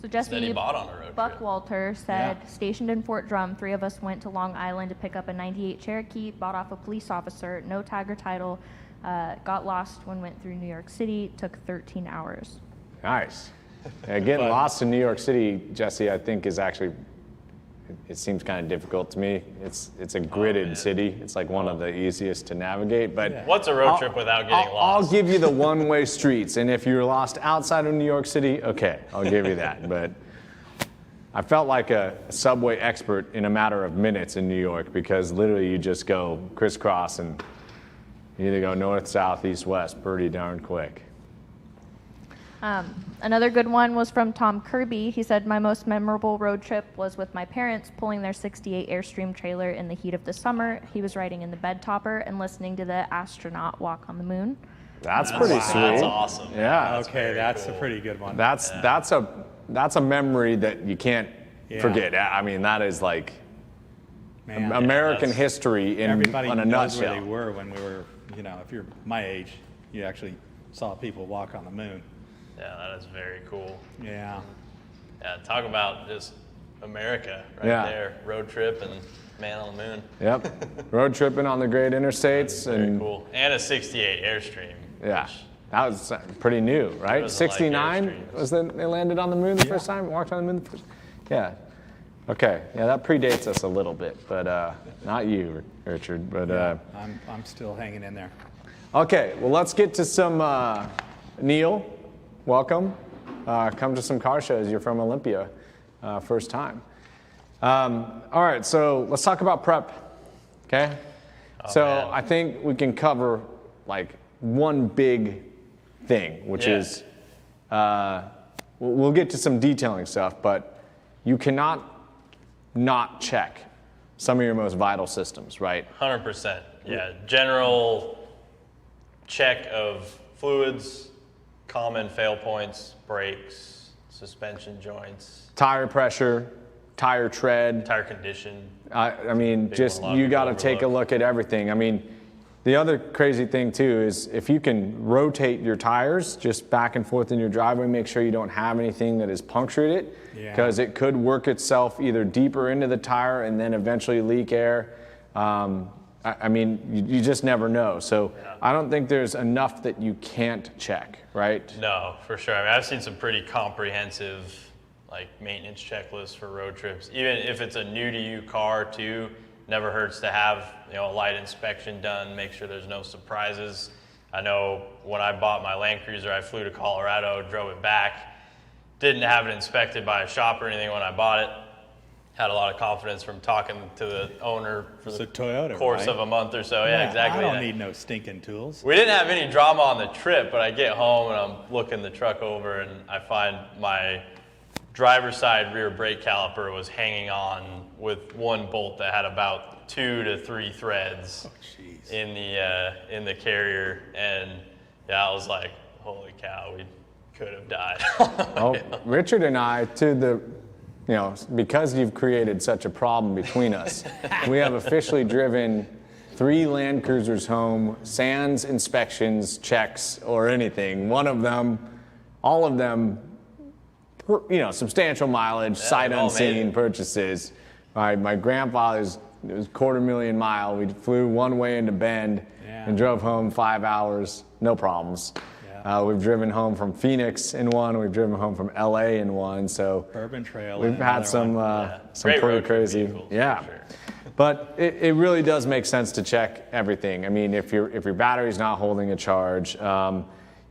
So Jesse bought on a road Buckwalter said, stationed in Fort Drum, 3 of us went to Long Island to pick up a 98 Cherokee, bought off a police officer, no tag or title, got lost when went through New York City, took 13 hours. Nice. Yeah, getting lost in New York City, Jesse, I think is actually, it seems kind of difficult to me. It's a gridded city. It's like one of the easiest to navigate. But what's a road trip without getting lost? I'll give you the one-way streets, and if you're lost outside of New York City, okay, I'll give you that. But I felt like a subway expert in a matter of minutes in New York, because literally you just go crisscross and you either go north, south, east, west pretty darn quick. Another good one was from Tom Kirby. He said, my most memorable road trip was with my parents pulling their 68 Airstream trailer in the heat of the summer. He was riding in the bed topper and listening to the astronaut walk on the moon. That's pretty sweet. That's awesome. Yeah. Okay, that's a pretty good one. That's a memory that you can't forget. I mean, that is like American history in a nutshell. Everybody knows where they were when we were, if you're my age, you actually saw people walk on the moon. Yeah, that is very cool. Yeah. Yeah, talk about just America there. Road trip and man on the moon. Yep. Road tripping on the great interstates. Very cool. And a 68 Airstream. Yeah. That was pretty new, right? 69 was they landed on the moon the first time? Walked on the moon the first time? Yeah. Okay. Yeah, that predates us a little bit, but not you, Richard. But I'm still hanging in there. Okay. Well, let's get to some Neil. Welcome. Come to some car shows. You're from Olympia, first time. All right, so let's talk about prep, okay? Man. I think we can cover like one big thing, which is, we'll get to some detailing stuff, but you cannot not check some of your most vital systems, right? 100%, yeah. General check of fluids, common fail points, brakes, suspension joints. Tire pressure, tire tread. Tire condition. I mean, just you got to take a look at everything. I mean, the other crazy thing too is if you can rotate your tires just back and forth in your driveway, make sure you don't have anything that has punctured it, because it could work itself either deeper into the tire and then eventually leak air. I mean, you just never know. So I don't think there's enough that you can't check, right? No, for sure. I mean, I've seen some pretty comprehensive maintenance checklists for road trips. Even if it's a new to you car too, never hurts to have a light inspection done, make sure there's no surprises. I know when I bought my Land Cruiser, I flew to Colorado, drove it back, didn't have it inspected by a shop or anything when I bought it. Had a lot of confidence from talking to the owner for the Toyota, course of a month or so. Yeah, exactly. I don't need no stinking tools. We didn't have any drama on the trip, but I get home and I'm looking the truck over and I find my driver's side rear brake caliper was hanging on with one bolt that had about 2 to 3 threads in the carrier, and yeah, I was like, holy cow, we could have died. Well, Richard and I, because you've created such a problem between us, we have officially driven 3 Land Cruisers home, sans inspections, checks, or anything. One of them, all of them, substantial mileage, sight unseen purchases. My grandfather's, it was 250,000 mile. We flew one way into Bend and drove home 5 hours, no problems. Yeah. We've driven home from Phoenix in one. We've driven home from LA in one. So Bourbon Trail. We've had some pretty crazy. Yeah. Sure. But it really does make sense to check everything. I mean, if your battery's not holding a charge,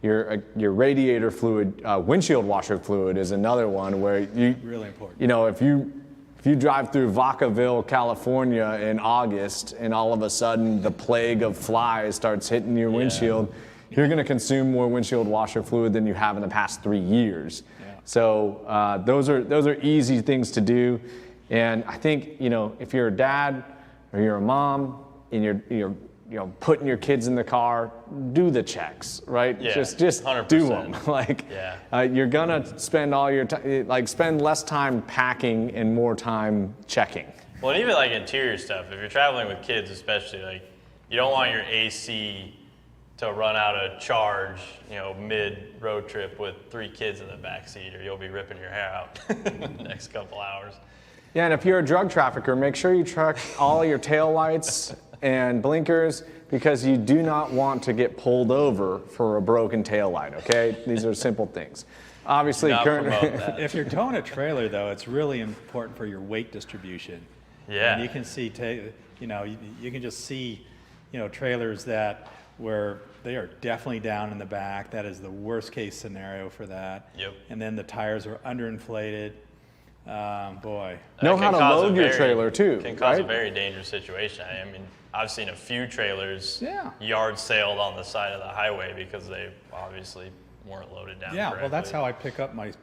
your radiator fluid, windshield washer fluid is another one where really important. If you drive through Vacaville, California in August, and all of a sudden the plague of flies starts hitting your windshield, you're going to consume more windshield washer fluid than you have in the past 3 years. Yeah. So those are easy things to do. And I think, if you're a dad or you're a mom and you're putting your kids in the car, do the checks, right? Yeah, just 100%. do them. You're gonna spend all your time, spend less time packing and more time checking. Well, and even like interior stuff, if you're traveling with kids especially, you don't want your AC to run out of charge, mid road trip with 3 kids in the back seat, or you'll be ripping your hair out in the next couple hours. Yeah, and if you're a drug trafficker, make sure you check all your tail lights and blinkers, because you do not want to get pulled over for a broken tail light, okay? These are simple things. Obviously, if you're towing a trailer, though, it's really important for your weight distribution. Yeah. And you can see, you can just see, trailers where they are definitely down in the back. That is the worst case scenario for that. Yep. And then the tires are underinflated. Boy. Know how to load your trailer too. Can cause a very dangerous situation. I mean, I've seen a few trailers yard sailed on the side of the highway because they obviously weren't loaded down correctly. Well, that's how I pick up my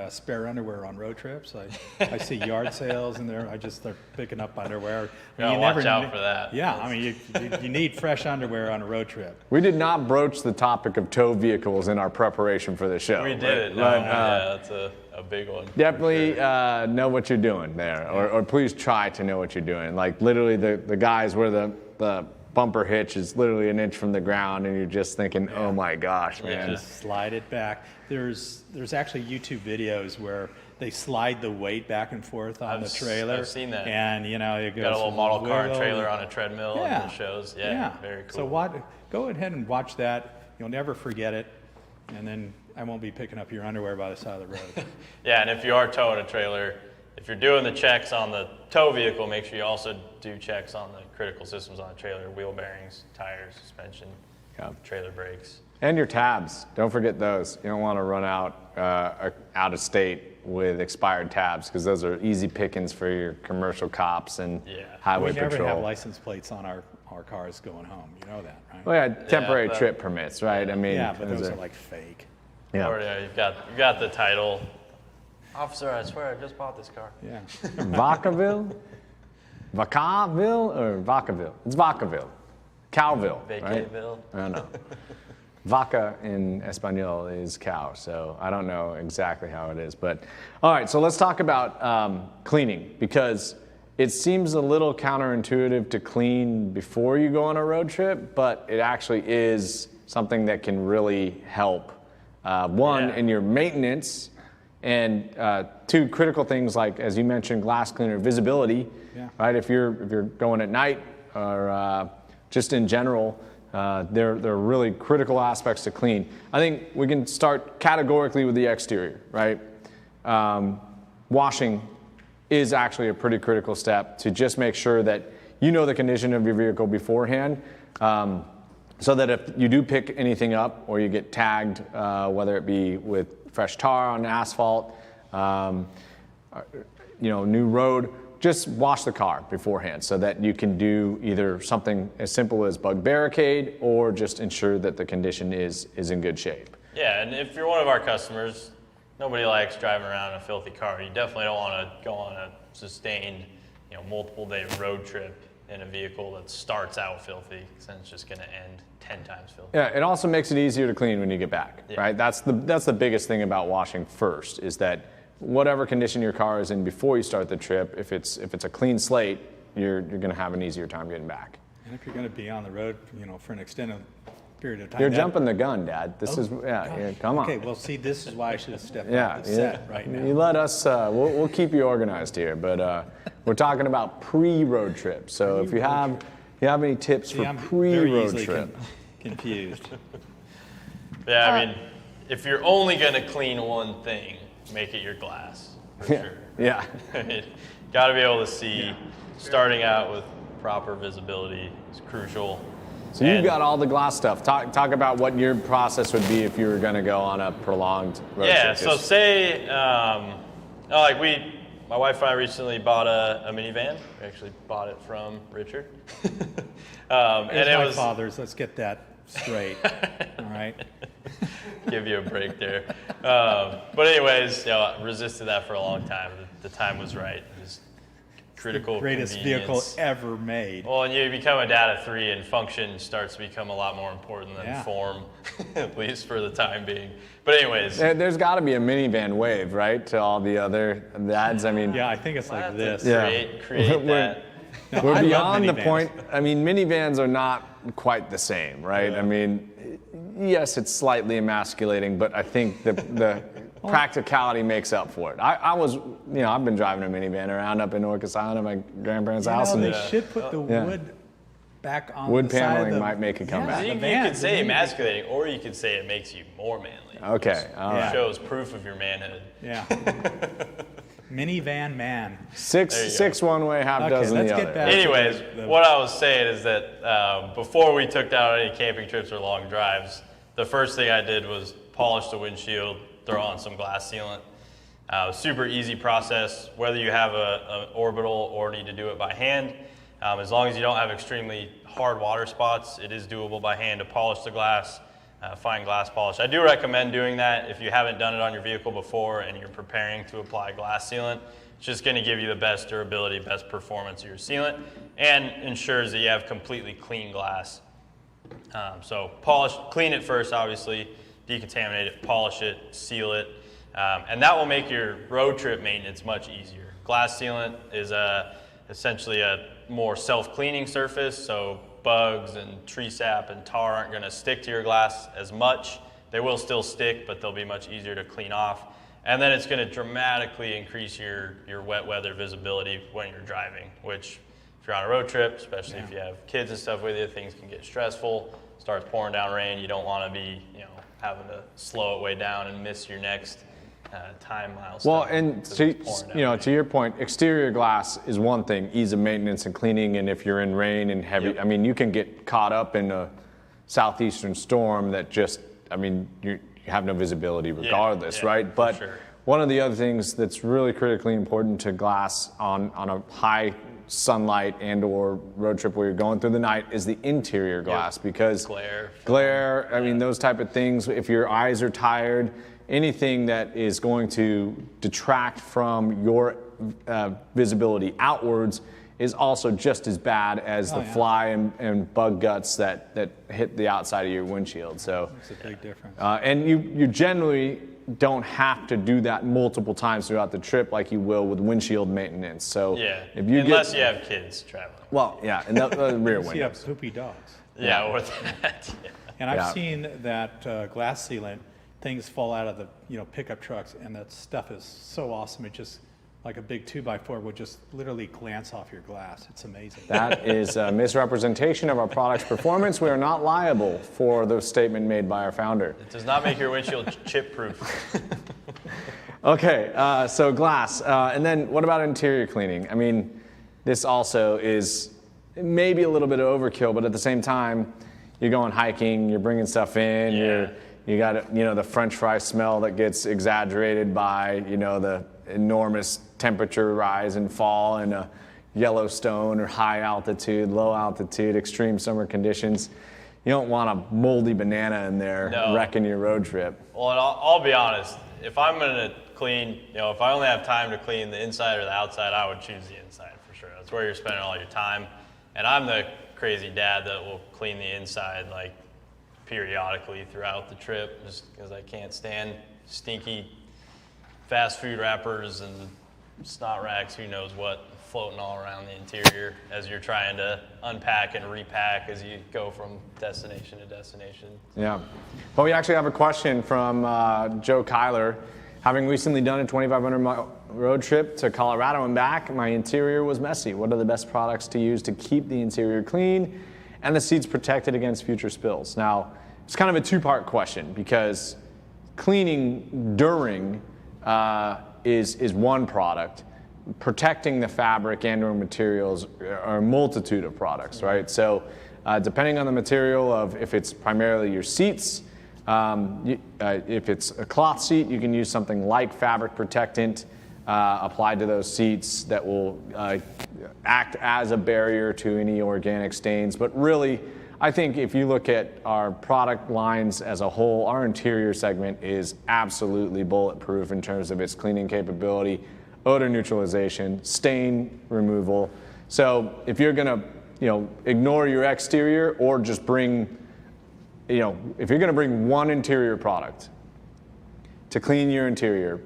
spare underwear on road trips. I see yard sales and I just start picking up underwear. You watch out for that. Yeah, I mean, you need fresh underwear on a road trip. We did not broach the topic of tow vehicles in our preparation for the show. We did. That's a big one. Definitely know what you're doing there, or please try to know what you're doing. Like literally the guys where the bumper hitch is literally an inch from the ground, and you're just thinking, oh my gosh, man. Just slide it back. There's actually YouTube videos where they slide the weight back and forth on the trailer. I've seen that. And it goes. Got a little model car trailer on a treadmill and it shows. Yeah, very cool. So go ahead and watch that. You'll never forget it. And then I won't be picking up your underwear by the side of the road. Yeah, and if you are towing a trailer, if you're doing the checks on the tow vehicle, make sure you also do checks on the critical systems on the trailer: wheel bearings, tires, suspension, trailer brakes. And your tabs. Don't forget those. You don't want to run out of state with expired tabs, because those are easy pickings for your commercial cops and highway patrol. We never have license plates on our cars going home. You know that, right? Well, yeah, temporary trip permits, right? I mean, but those are like fake. Yeah. Or you've got the title. Officer, I swear I just bought this car. Yeah. Vacaville? Vacaville or Vacaville? It's Vacaville. Cowville, right? Vacaville. I don't know. Vaca in Espanol is cow, so I don't know exactly how it is. But all right, so let's talk about cleaning, because it seems a little counterintuitive to clean before you go on a road trip, but it actually is something that can really help. In your maintenance, and 2 critical things, like, as you mentioned, glass cleaner, visibility, right? If you're going at night or just in general, they're really critical aspects to clean. I think we can start categorically with the exterior, right? Washing is actually a pretty critical step to just make sure that you know the condition of your vehicle beforehand, so that if you do pick anything up or you get tagged, whether it be with fresh tar on asphalt, new road, just wash the car beforehand so that you can do either something as simple as bug barricade or just ensure that the condition is in good shape. Yeah, and if you're one of our customers, Nobody likes driving around in a filthy car. You definitely don't want to go on a sustained, multiple day road trip in a vehicle that starts out filthy, because then it's just going to end 10 times filthy. Yeah, it also makes it easier to clean when you get back, right? That's the biggest thing about washing first, is that whatever condition your car is in before you start the trip, if it's a clean slate, you're going to have an easier time getting back. And if you're going to be on the road, for an extended period of time. You're jumping the gun, Dad. This is come on. Okay, well, see, this is why I should have stepped off the set right now. You let us, we'll keep you organized here, but we're talking about pre-road trips. So if you have any tips for pre-road trip? Confused. Yeah, I mean, if you're only going to clean one thing, make it your glass, for sure. Yeah. Got to be able to see. Starting out with proper visibility is crucial. So you've got all the glass stuff. Talk about what your process would be if you were going to go on a prolonged road trip. Yeah, so say, my wife and I recently bought a minivan. We actually bought it from Richard. And it was father's. Let's get that straight. All right. Give you a break there. But anyways, resisted that for a long time. The time was right. It was critical. The greatest vehicle ever made. Well, and you become a dad of 3, and function starts to become a lot more important than form, at least for the time being. But anyways, there's got to be a minivan wave, right, to all the other dads. I mean, yeah, I think it's like this. Create that. We're beyond the point. I mean, minivans are not quite the same, right? Yeah. I mean, yes, it's slightly emasculating, but I think the practicality makes up for it. I've been driving a minivan around up in Orcas Island at my grandparents' house. And they should put the wood back on wood the side paneling of might make it come back. You could say emasculating, or you could say it makes you more manly. Okay, all right. It shows proof of your manhood. Yeah. Minivan man. Six one way, half dozen the other. Anyways, what I was saying is that before we took down any camping trips or long drives, the first thing I did was polish the windshield, throw on some glass sealant. Super easy process, whether you have an orbital or need to do it by hand. As long as you don't have extremely hard water spots, it is doable by hand to polish the glass, fine glass polish. I do recommend doing that if you haven't done it on your vehicle before and you're preparing to apply glass sealant. It's just going to give you the best durability, best performance of your sealant, and ensures that you have completely clean glass. So clean it first, obviously, decontaminate it, polish it, seal it, and that will make your road trip maintenance much easier. Glass sealant is essentially a more self-cleaning surface, so bugs and tree sap and tar aren't going to stick to your glass as much. They will still stick, but they'll be much easier to clean off. And then it's going to dramatically increase your wet weather visibility when you're driving, which if you're on a road trip, especially if you have kids and stuff with you, things can get stressful. Starts pouring down rain, you don't want to be having to slow it way down and miss your next time milestone. Well, and to your point, exterior glass is one thing, ease of maintenance and cleaning, and if you're in rain and heavy, I mean, you can get caught up in a southeastern storm that you have no visibility regardless, right? But one of the other things that's really critically important to glass on a high sunlight and or road trip where you're going through the night is the interior glass, because glare, I mean, those type of things, if your eyes are tired, anything that is going to detract from your visibility outwards is also just as bad as the fly and bug guts that hit the outside of your windshield. So it's a big difference. And you generally don't have to do that multiple times throughout the trip like you will with windshield maintenance. So if you unless you have kids traveling. Well, yeah, and the rear windows. You have poopy dogs. Yeah, or that. And I've seen that glass sealant, things fall out of the pickup trucks, and that stuff is so awesome. It just, like a big 2x4 would just literally glance off your glass. It's amazing. That is a misrepresentation of our product's performance. We are not liable for the statement made by our founder. It does not make your windshield chip-proof. Okay, so glass. And then what about interior cleaning? I mean, this also is maybe a little bit of overkill, but at the same time, you're going hiking, you're bringing stuff in, you got the French fry smell that gets exaggerated by the enormous temperature rise and fall in a Yellowstone or high altitude, low altitude, extreme summer conditions. You don't want a moldy banana in there wrecking your road trip. Well, and I'll be honest, if I'm gonna clean, if I only have time to clean the inside or the outside, I would choose the inside for sure. That's where you're spending all your time. And I'm the crazy dad that will clean the inside like periodically throughout the trip, just because I can't stand stinky fast food wrappers and snot racks, who knows what, floating all around the interior as you're trying to unpack and repack as you go from destination to destination. Yeah. Well, we actually have a question from Joe Kyler. Having recently done a 2,500-mile road trip to Colorado and back, my interior was messy. What are the best products to use to keep the interior clean and the seats protected against future spills? Now, it's kind of a two-part question, because cleaning during is one product. Protecting the fabric and or materials are a multitude of products, right? So depending on the material of, if it's primarily your seats, if it's a cloth seat, you can use something like fabric protectant applied to those seats that will act as a barrier to any organic stains. But really, I think if you look at our product lines as a whole, our interior segment is absolutely bulletproof in terms of its cleaning capability, odor neutralization, stain removal. So if you're gonna, ignore your exterior or just bring, if you're gonna bring one interior product to clean your interior,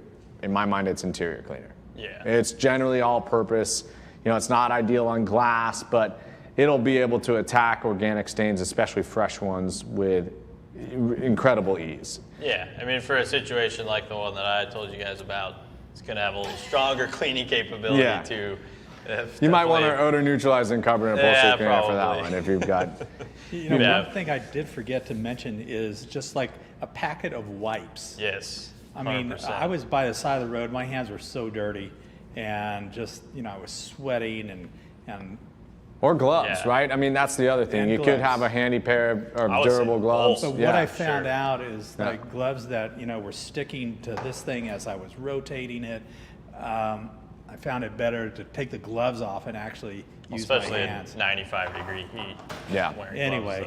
in my mind, it's interior cleaner. Yeah. It's generally all purpose. It's not ideal on glass, but it'll be able to attack organic stains, especially fresh ones, with incredible ease. Yeah, I mean, for a situation like the one that I told you guys about, it's going to have a little stronger cleaning capability too. You might want to odor neutralizing carbon upholstery cleaner for that probably. one if you've got. One thing I did forget to mention is just like a packet of wipes. Yes. 100%. I mean, I was by the side of the road. My hands were so dirty, and just I was sweating and. Or gloves, right? I mean, that's the other thing. And you gloves. could have a handy pair of durable gloves. So what I found out is like gloves that were sticking to this thing as I was rotating it. I found it better to take the gloves off and actually use my hands. Especially in 95-degree heat. Yeah. Anyway,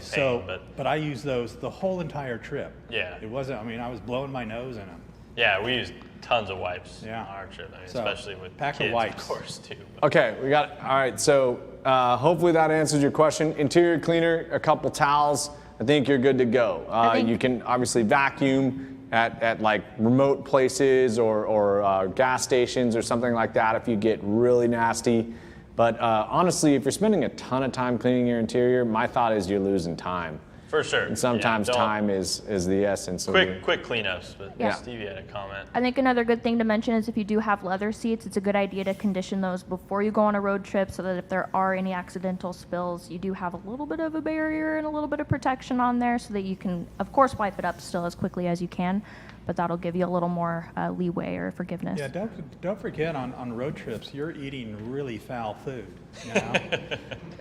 but I used those the whole entire trip. Yeah. It wasn't. I mean, I was blowing my nose in them. Yeah, we used tons of wipes on Yeah. our trip. I mean, So, especially with pack of kids, wipes. of course, too. But Okay, all right, so hopefully that answers your question. Interior cleaner, a couple towels, I think you're good to go. You can obviously vacuum at like remote places or gas stations or something like that if you get really nasty. But honestly, if you're spending a ton of time cleaning your interior, my thought is you're losing time. for sure. And sometimes time is the essence. Quick cleanups, but Yeah. Stevie had a comment. I think another good thing to mention is if you do have leather seats, it's a good idea to condition those before you go on a road trip so that if there are any accidental spills, you do have a little bit of a barrier and a little bit of protection on there so that you can, of course, wipe it up still as quickly as you can, but that'll give you a little more leeway or forgiveness. Yeah, don't forget on road trips, you're eating really foul food, you know?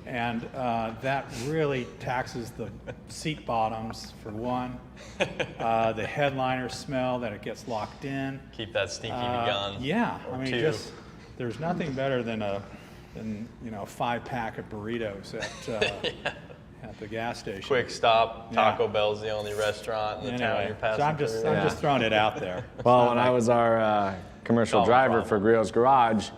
And that really taxes the seat bottoms, for one. The headliner smell that it gets locked in. Keep that stinky gone. Yeah, I mean, two. there's nothing better than a 5-pack of burritos at the gas station. Quick stop. Yeah. Taco Bell's the only restaurant in the town you're passing so through. I'm just throwing it out there. Well, when I was our commercial driver for Griot's Garage,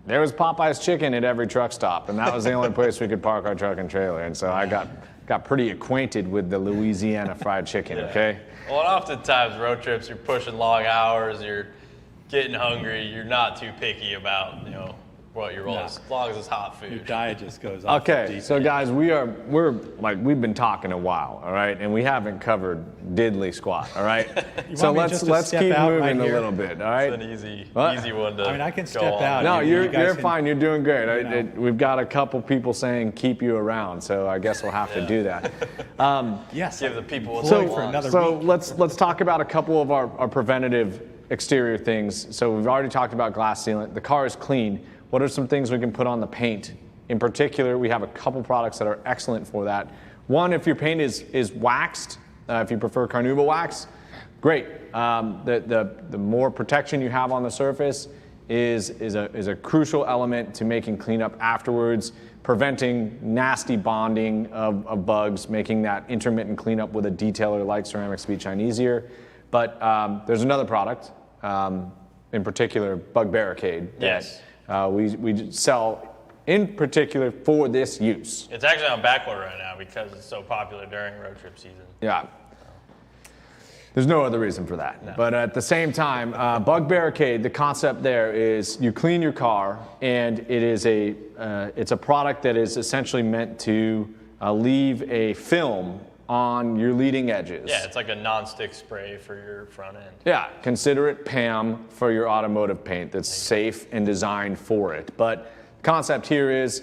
there was Popeye's chicken at every truck stop, and that was the only place we could park our truck and trailer. And so I got pretty acquainted with the Louisiana fried chicken. Okay. Well, and oftentimes road trips, you're pushing long hours, you're getting hungry, you're not too picky about what you're rolling, as long as it's hot food. Your diet just goes off. Okay, so guys, we've been talking a while, all right, and we haven't covered diddly squat, all right. So let's keep moving a little bit, all right. It's an easy one to. I mean, I can go step on. out. No, You guys you're can- fine. You're doing great. We've got a couple people saying keep you around, so I guess we'll have to do that. Yes. Give the people what So- they for want. another So week. let's talk about a couple of our preventative exterior things. So we've already talked about glass sealant. The car is clean. What are some things we can put on the paint? In particular, we have a couple products that are excellent for that. One, if your paint is waxed, if you prefer carnauba wax, great. The more protection you have on the surface is a crucial element to making cleanup afterwards, preventing nasty bonding of bugs, making that intermittent cleanup with a detailer like Ceramic Speed Shine easier. But there's another product, in particular, Bug Barricade, Yes. that we sell in particular for this use. It's actually on back order right now because it's so popular during road trip season. Yeah. There's no other reason for that. No. But at the same time, Bug Barricade, the concept there is you clean your car, and it is it's a product that is essentially meant to leave a film on your leading edges. Yeah, it's like a non-stick spray for your front end. Yeah, consider it PAM for your automotive paint that's safe and designed for it. But the concept here is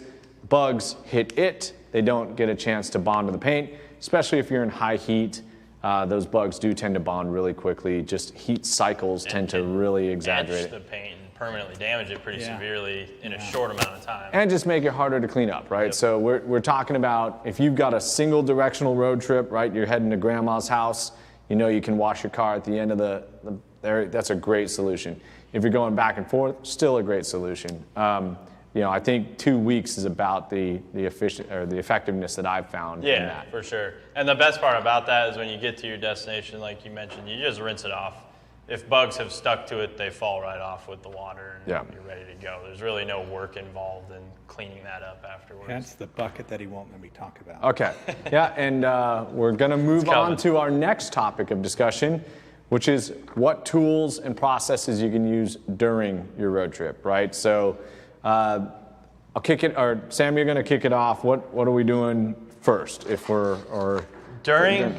bugs hit it, they don't get a chance to bond to the paint, especially if you're in high heat. Those bugs do tend to bond really quickly. Just heat cycles tend to really exaggerate Etch the paint and permanently damage it pretty severely in a short amount of time. and just make it harder to clean up, right? Yep. So we're talking about if you've got a single directional road trip, right? You're heading to grandma's house, you know you can wash your car at the end of that's a great solution. If you're going back and forth, still a great solution. I think 2 weeks is about the effectiveness that I've found in Yeah, that. for sure. And the best part about that is when you get to your destination, like you mentioned, you just rinse it off. If bugs have stuck to it, they fall right off with the water and you're ready to go. There's really no work involved in cleaning that up afterwards. That's the bucket that he won't let me talk about. Okay, yeah, and we're gonna move on to our next topic of discussion, which is what tools and processes you can use during your road trip, right? So I'll kick it, or Sam, you're gonna kick it off. What are we doing first if we're During,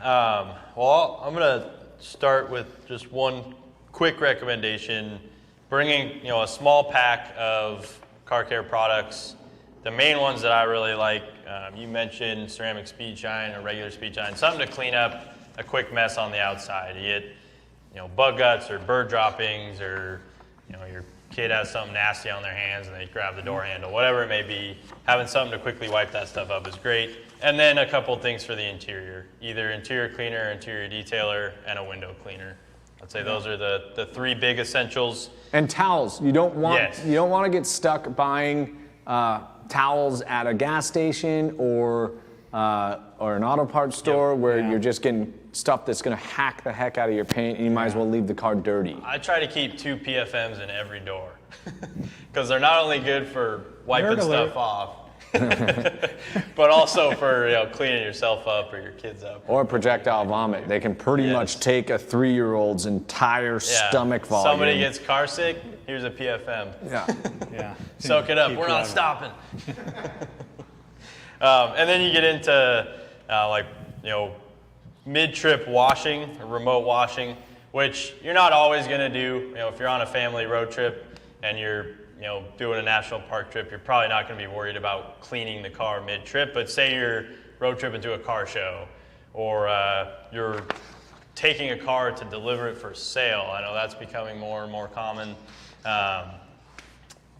well, I'm gonna start with just one quick recommendation, bringing a small pack of car care products. The main ones that I really like, you mentioned ceramic speed shine or regular speed shine, something to clean up a quick mess on the outside. You get bug guts or bird droppings, or your kid has something nasty on their hands and they grab the door handle, whatever it may be. Having something to quickly wipe that stuff up is great. And then a couple things for the interior, either interior cleaner, interior detailer, and a window cleaner. I'd say those are the three big essentials. And towels. You don't want to get stuck buying towels at a gas station or an auto parts store where you're just getting stuff that's going to hack the heck out of your paint, and you might as well leave the car dirty. I try to keep 2 PFMs in every door because they're not only good for wiping stuff off, but also for cleaning yourself up or your kids up. Or projectile vomit. They can pretty much take a 3-year-old's entire stomach volume. Somebody gets car sick, here's a PFM. Yeah. Soak it up. We're not stopping. And then you get into mid-trip washing or remote washing, which you're not always going to do. If you're on a family road trip and you're doing a national park trip, you're probably not going to be worried about cleaning the car mid-trip. But say you're road tripping to a car show, or you're taking a car to deliver it for sale. I know that's becoming more and more common.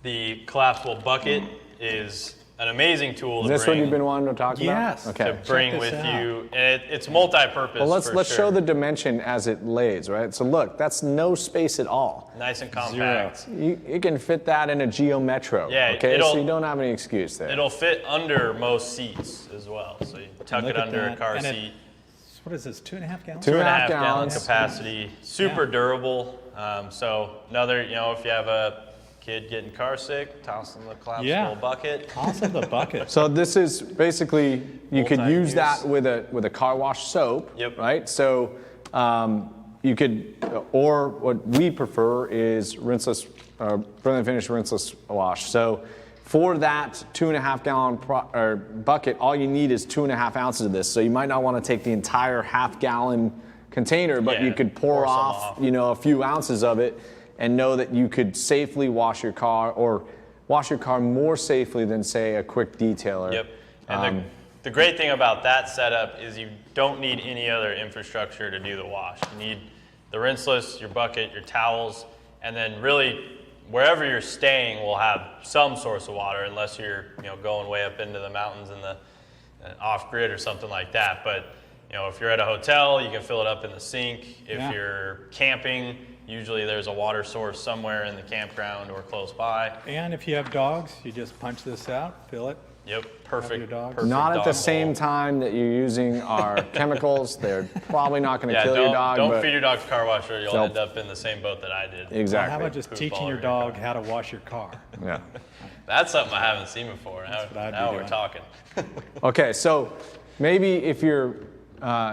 The collapsible bucket is an amazing tool to bring. Is this what you've been wanting to talk about? Yes. Okay. To bring with you, and it's multi-purpose. Well, let's show the dimension as it lays, right? So look, that's no space at all. Nice and compact. You can fit that in a Geo Metro. Yeah, okay, so you don't have any excuse there. It'll fit under most seats as well. So you tuck it under a car seat. What is this, 2.5 gallons? 2.5 gallon gallons. capacity. Super durable. So another, if you have a kid getting car sick, toss in the collapsible bucket. Toss in the bucket. So this is basically, you could use Multi-use. that with a car wash soap, Yep. right? So you could, or what we prefer is rinseless, burn and finish rinseless wash. So for that 2.5 gallon bucket, all you need is 2.5 ounces of this. So you might not want to take the entire half gallon container, but you could pour some off, a few ounces of it, and know that you could safely wash your car, or wash your car more safely than, say, a quick detailer. Yep. And the great thing about that setup is you don't need any other infrastructure to do the wash. You need the rinseless, your bucket, your towels, and then really wherever you're staying will have some source of water, unless you're going way up into the mountains and the off-grid or something like that. But if you're at a hotel, you can fill it up in the sink. If you're camping, usually there's a water source somewhere in the campground or close by. And if you have dogs, you just punch this out, fill it, Yep, perfect. dogs. Perfect Not at dog the bowl. same time that you're using our chemicals. They're probably not going to Yeah, kill your dog. don't but feed your dog's car wash or you'll They'll- end up in the same boat that I did. Exactly. How about just Poop teaching all your over your dog how to wash your car? Yeah. That's something I haven't seen before. what I'd be Now we're doing. talking. Okay, so maybe if you're,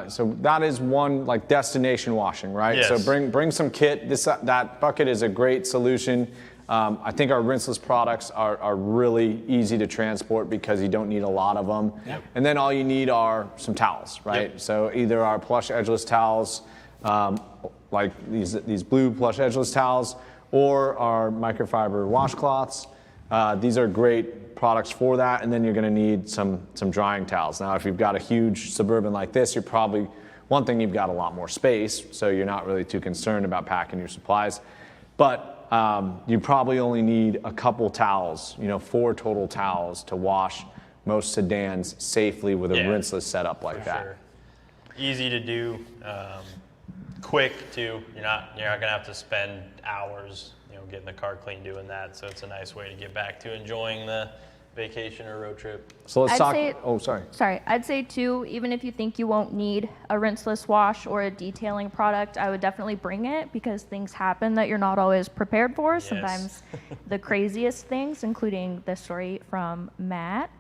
so that is one like destination washing, right? Yes. So bring some kit. That bucket is a great solution. I think our rinseless products are really easy to transport because you don't need a lot of them. Yep. And then all you need are some towels, right? Yep. So either our plush edgeless towels, like these blue plush edgeless towels, or our microfiber washcloths. These are great products for that, and then you're going to need some drying towels. Now, if you've got a huge Suburban like this, you're probably, one thing, you've got a lot more space, so you're not really too concerned about packing your supplies. But you probably only need a couple towels, 4 total towels to wash most sedans safely with a rinseless setup like that. Sure. Easy to do, quick too. You're not gonna have to spend hours, getting the car clean doing that. So it's a nice way to get back to enjoying the vacation or road trip. So let's I'd talk. say- Oh, sorry. Sorry, I'd say too, even if you think you won't need a rinseless wash or a detailing product, I would definitely bring it because things happen that you're not always prepared for. Yes. Sometimes the craziest things, including the story from Matt.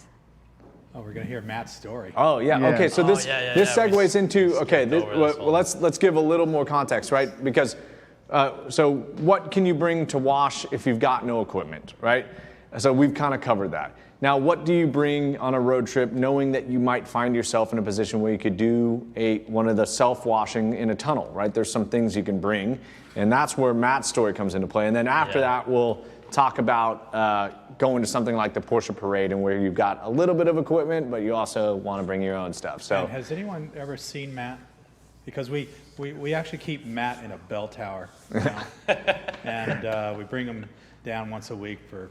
Oh, we're going to hear Matt's story. Oh yeah. Yeah. Okay. So this yeah, this yeah, we segues into okay. skipped over this Well, let's give a little more context, right? Because so what can you bring to wash if you've got no equipment, right? So we've kind of covered that. Now, what do you bring on a road trip, knowing that you might find yourself in a position where you could do one of the self-washing in a tunnel, right? There's some things you can bring, and that's where Matt's story comes into play. And then after that, we'll talk about going to something like the Porsche Parade, and where you've got a little bit of equipment, but you also want to bring your own stuff. So, And has anyone ever seen Matt? Because we actually keep Matt in a bell tower now, and we bring him down once a week for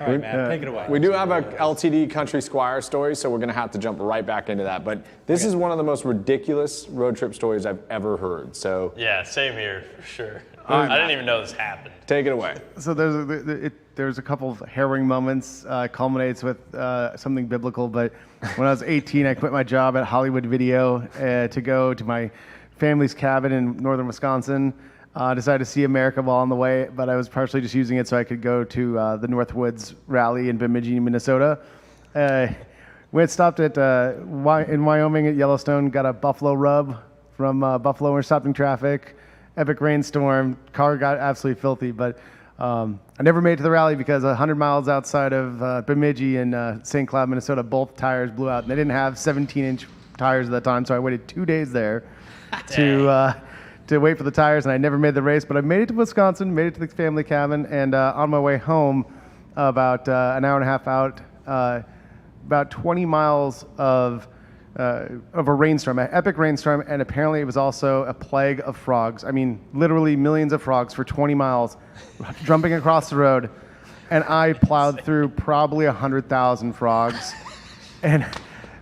All right, Matt, take it away. we do have a LTD Country Squire story, so we're going to have to jump right back into that. But this is one of the most ridiculous road trip stories I've ever heard. So Yeah, same here for sure. right, I didn't even know this happened. take it away. So there's a couple of harrowing moments. Culminates with something biblical. But when I was 18, I quit my job at Hollywood Video to go to my family's cabin in northern Wisconsin. Decided to see America while on the way, but I was partially just using it so I could go to the Northwoods rally in Bemidji, Minnesota. Stopped at in Wyoming at Yellowstone, got a buffalo rub from Buffalo. We're stopped in traffic. Epic rainstorm. Car got absolutely filthy, but I never made it to the rally because 100 miles outside of Bemidji in St. Cloud, Minnesota, both tires blew out. And they didn't have 17-inch tires at that time, so I waited 2 days there to wait for the tires, and I never made the race, but I made it to Wisconsin, made it to the family cabin, and on my way home, about an hour and a half out, about 20 miles of a rainstorm, an epic rainstorm, and apparently it was also a plague of frogs. I mean, literally millions of frogs for 20 miles, jumping across the road, and I plowed through probably 100,000 frogs, and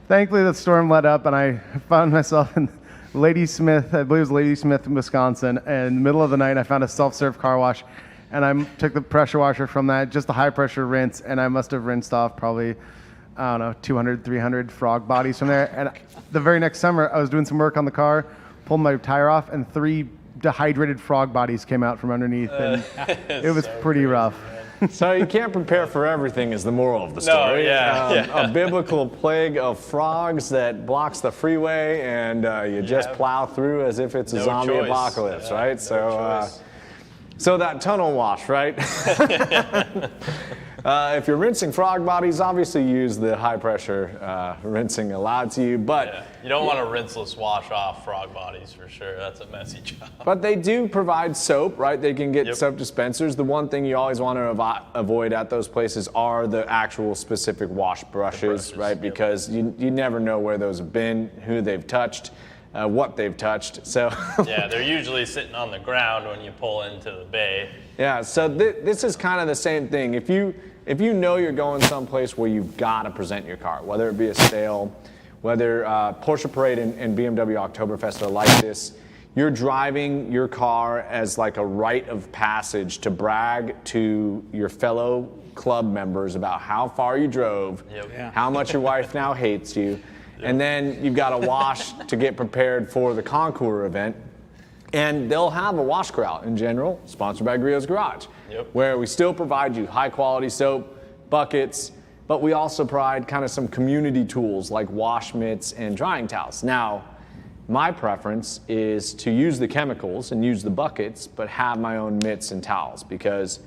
thankfully the storm let up, and I found myself in Lady Smith, I believe it was Lady Smith in Wisconsin, and in the middle of the night I found a self-serve car wash, and I took the pressure washer from that, just the high pressure rinse, and I must have rinsed off probably, 200, 300 frog bodies from there. And the very next summer I was doing some work on the car, pulled my tire off, and 3 dehydrated frog bodies came out from underneath, and it was pretty rough. So you can't prepare for everything is the moral of the story. No, yeah. A biblical plague of frogs that blocks the freeway, and you just plow through as if it's a No zombie choice. apocalypse, Yeah, right? no choice. So that tunnel wash, right? If you're rinsing frog bodies, obviously use the high pressure rinsing allowed to you, but Yeah. You don't want to rinseless wash off frog bodies for sure. That's a messy job. But they do provide soap, right? They can get Yep. soap dispensers. The one thing you always want to avoid at those places are the actual specific wash brushes, right? yep. Because you never know where those have been, who they've touched, what they've touched. So Yeah, they're usually sitting on the ground when you pull into the bay. yeah, so this is kind of the same thing. If you know you're going someplace where you've got to present your car, whether it be a sale, whether Porsche Parade and BMW Oktoberfest are like this, you're driving your car as like a rite of passage to brag to your fellow club members about how far you drove, how much your wife now hates you, and then you've got to wash to get prepared for the Concours event. And they'll have a wash grout in general, sponsored by Griot's Garage, where we still provide you high quality soap, buckets, but we also provide kind of some community tools like wash mitts and drying towels. Now, my preference is to use the chemicals and use the buckets, but have my own mitts and towels, because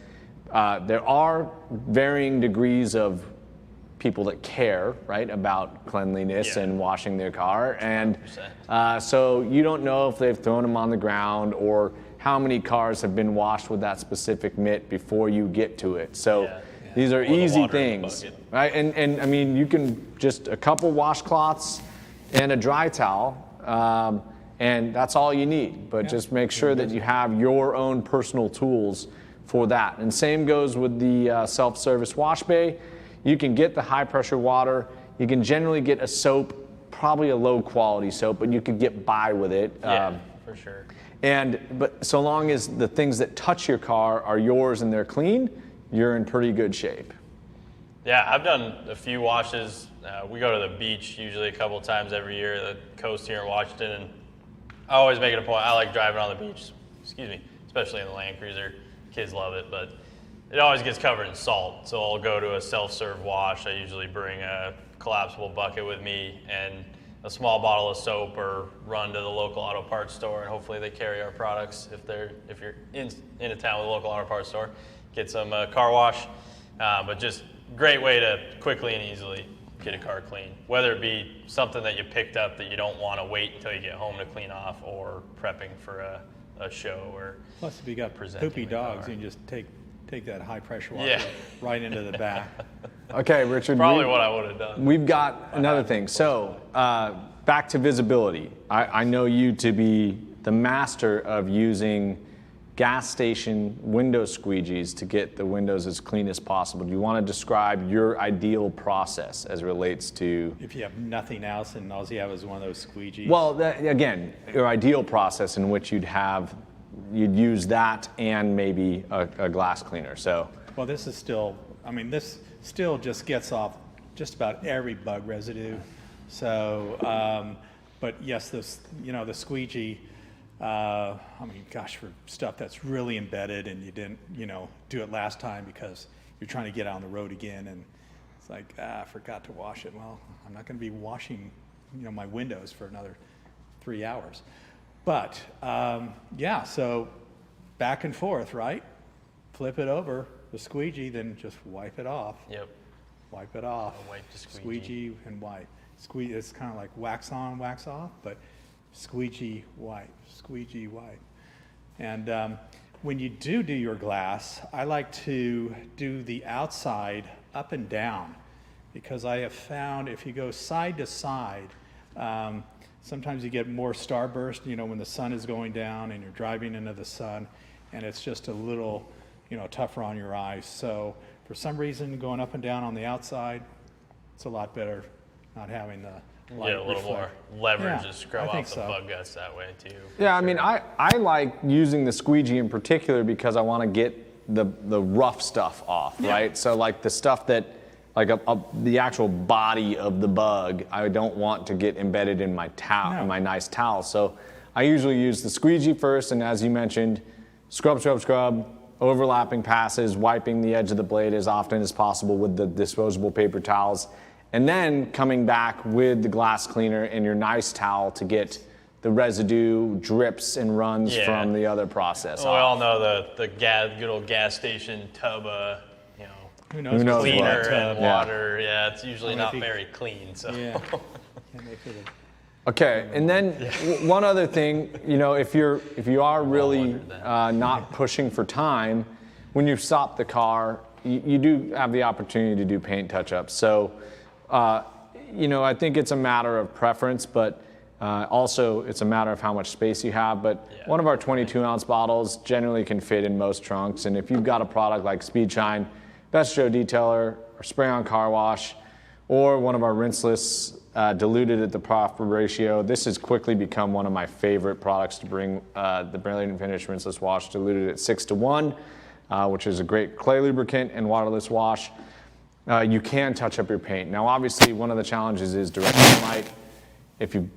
there are varying degrees of people that care, right, about cleanliness and washing their car. And so you don't know if they've thrown them on the ground or how many cars have been washed with that specific mitt before you get to it. So these are easy things, right? And I mean, you can just a couple washcloths and a dry towel, and that's all you need. But just make sure that you have your own personal tools for that. And same goes with the self-service wash bay. You can get the high pressure water. You can generally get a soap, probably a low quality soap, but you could get by with it. For sure. But so long as the things that touch your car are yours and they're clean, you're in pretty good shape. Yeah, I've done a few washes. We go to the beach usually a couple times every year, the coast here in Washington, and I always make it a point. I like driving on the beach, especially in the Land Cruiser. Kids love it, but it always gets covered in salt. So I'll go to a self-serve wash. I usually bring a collapsible bucket with me and a small bottle of soap, or run to the local auto parts store, and hopefully they carry our products if you're in a town with a local auto parts store. Get some car wash, but just great way to quickly and easily get a car clean, whether it be something that you picked up that you don't want to wait until you get home to clean off, or prepping for a show, or plus if you got poopy dogs, you can just take that high pressure water right into the back. Okay, Richard. Probably what I would have done. We've got another thing. So back to visibility. I know you to be the master of using gas station window squeegees to get the windows as clean as possible. Do you want to describe your ideal process as it relates to... If you have nothing else and all you have is one of those squeegees? Well, again, your ideal process in which you'd use that and maybe a glass cleaner. So, well, this is still, this still just gets off just about every bug residue. So, but yes, the squeegee, for stuff that's really embedded and you didn't, do it last time because you're trying to get out on the road again, and it's like, I forgot to wash it. Well, I'm not going to be washing, my windows for another 3 hours. But, so back and forth, right? Flip it over, the squeegee, then just wipe it off. Yep. Wipe it off. Wipe the squeegee. Squeegee and wipe. It's kind of like wax on, wax off, but squeegee, wipe. Squeegee, wipe. And when you do your glass, I like to do the outside up and down, because I have found if you go side to side, sometimes you get more starburst, when the sun is going down and you're driving into the sun, and it's just a little, tougher on your eyes. So for some reason, going up and down on the outside, it's a lot better not having the light a little more leverage to scrub off the bug guts that way too. Yeah, I like using the squeegee in particular because I want to get the rough stuff off, right? So like the stuff that, like the actual body of the bug, I don't want to get embedded in my towel, in my nice towel. So I usually use the squeegee first, and as you mentioned, scrub, overlapping passes, wiping the edge of the blade as often as possible with the disposable paper towels, and then coming back with the glass cleaner and your nice towel to get the residue, drips, and runs from the other process off. We all know the good old gas station tub, who knows cleaner and water. Yeah, it's usually not very clean. So. Yeah. Okay, and then one other thing, if you are really not pushing for time, when you stop the car, you do have the opportunity to do paint touch-ups. So, I think it's a matter of preference, but also it's a matter of how much space you have. But one of our 22-ounce bottles generally can fit in most trunks, and if you've got a product like Speed Shine, Best Show Detailer, or Spray On Car Wash, or one of our rinseless diluted at the proper ratio. This has quickly become one of my favorite products to bring, the blade and finish rinseless wash, diluted at 6-to-1, which is a great clay lubricant and waterless wash. You can touch up your paint. Now, obviously, one of the challenges is direct sunlight. If you've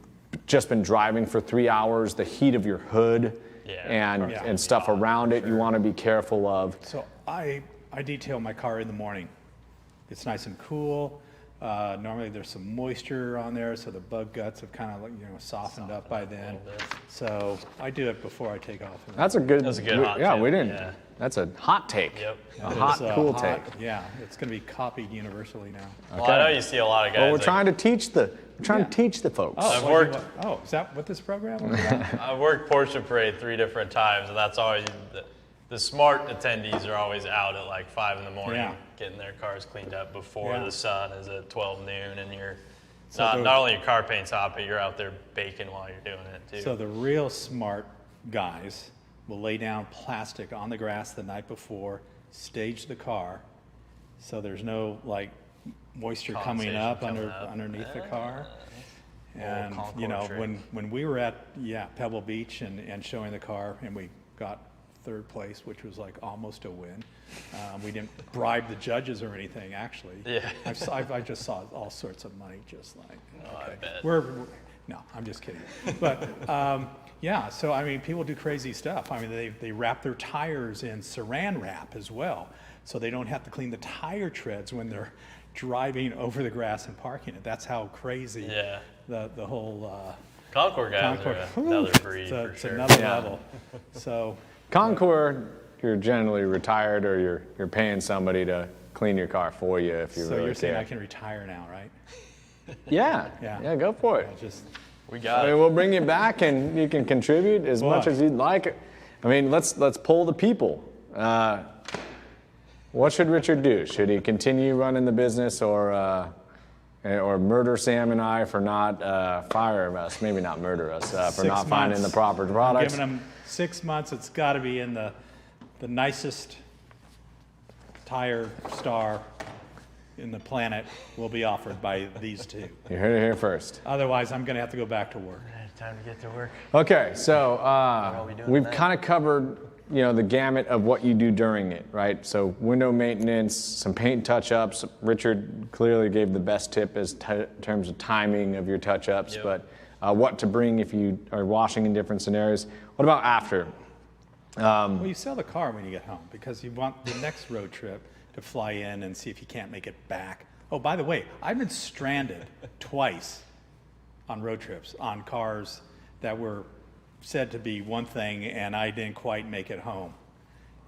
just been driving for 3 hours, the heat of your hood and stuff around it, you want to be careful of. So I detail my car in the morning. It's nice and cool. Normally there's some moisture on there, so the bug guts have kind of softened up by then. So I do it before I take off. That's a good hot yeah, tip. we didn't. Yeah. That's a hot take. Yep. A hot, cool take. Yeah, it's going to be copied universally now. Well, I know you see a lot of guys. Well, we're trying to teach the folks. I've worked. Is that what this program is about? I've worked Porsche Parade 3 different times, and that's always the smart attendees are always out at like 5 in the morning, getting their cars cleaned up before the sun is at 12 noon, and you're not only your car paint's hot, but you're out there baking while you're doing it too. So the real smart guys will lay down plastic on the grass the night before, stage the car, so there's no like moisture coming up underneath the car. And when we were at Pebble Beach and showing the car, and we got 3rd place, which was like almost a win. We didn't bribe the judges or anything, actually. Yeah. I just saw all sorts of money, just like. I bet. No, I'm just kidding. But so I mean, people do crazy stuff. I mean, they wrap their tires in Saran wrap as well, so they don't have to clean the tire treads when they're driving over the grass and parking it. That's how crazy the whole Concours guys are another breed for it's sure. another level. So Concours, you're generally retired, or you're paying somebody to clean your car for you if you really care. So you're saying I can retire now, right? Yeah, go for it. We got it. We'll bring you back, and you can contribute as much as you'd like. I mean, let's poll the people. What should Richard do? Should he continue running the business, or murder Sam and I for not fire us? Maybe not murder us for not finding the proper products. Giving him 6 months. It's got to be in the nicest tire star in the planet will be offered by these two. You heard it here first. Otherwise, I'm going to have to go back to work. Time to get to work. Okay, so we've kind of covered the gamut of what you do during it, right? So window maintenance, some paint touch-ups. Richard clearly gave the best tip in terms of timing of your touch-ups, but what to bring if you are washing in different scenarios. What about after? Well, you sell the car when you get home because you want the next road trip to fly in and see if you can't make it back. Oh, by the way, I've been stranded twice on road trips on cars that were said to be one thing and I didn't quite make it home.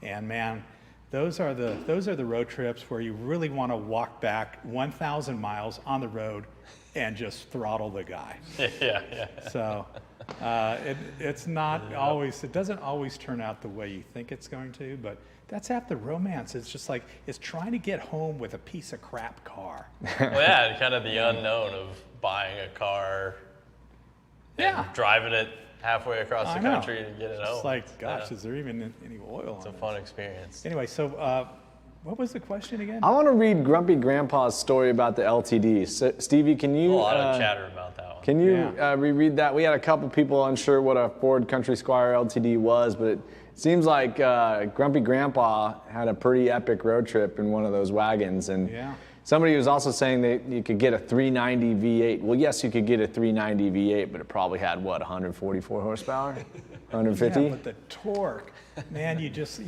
And man, those are the road trips where you really want to walk back 1,000 miles on the road and just throttle the guy. Yeah. So it's not always, it doesn't always turn out the way you think it's going to, but that's half the romance. It's just like, it's trying to get home with a piece of crap car. Well, yeah, kind of the unknown of buying a car and driving it halfway across the country to get it home. It's like, gosh, is there even any oil on it? It's a fun experience. Anyway, so what was the question again? I want to read Grumpy Grandpa's story about the LTD. Stevie, can you... A lot of chatter about that one. Can you reread that? We had a couple people unsure what a Ford Country Squire LTD was, but it seems like Grumpy Grandpa had a pretty epic road trip in one of those wagons. And somebody was also saying that you could get a 390 V8. Well, yes, you could get a 390 V8, but it probably had, 144 horsepower? 150? Yeah, but the torque, man, you just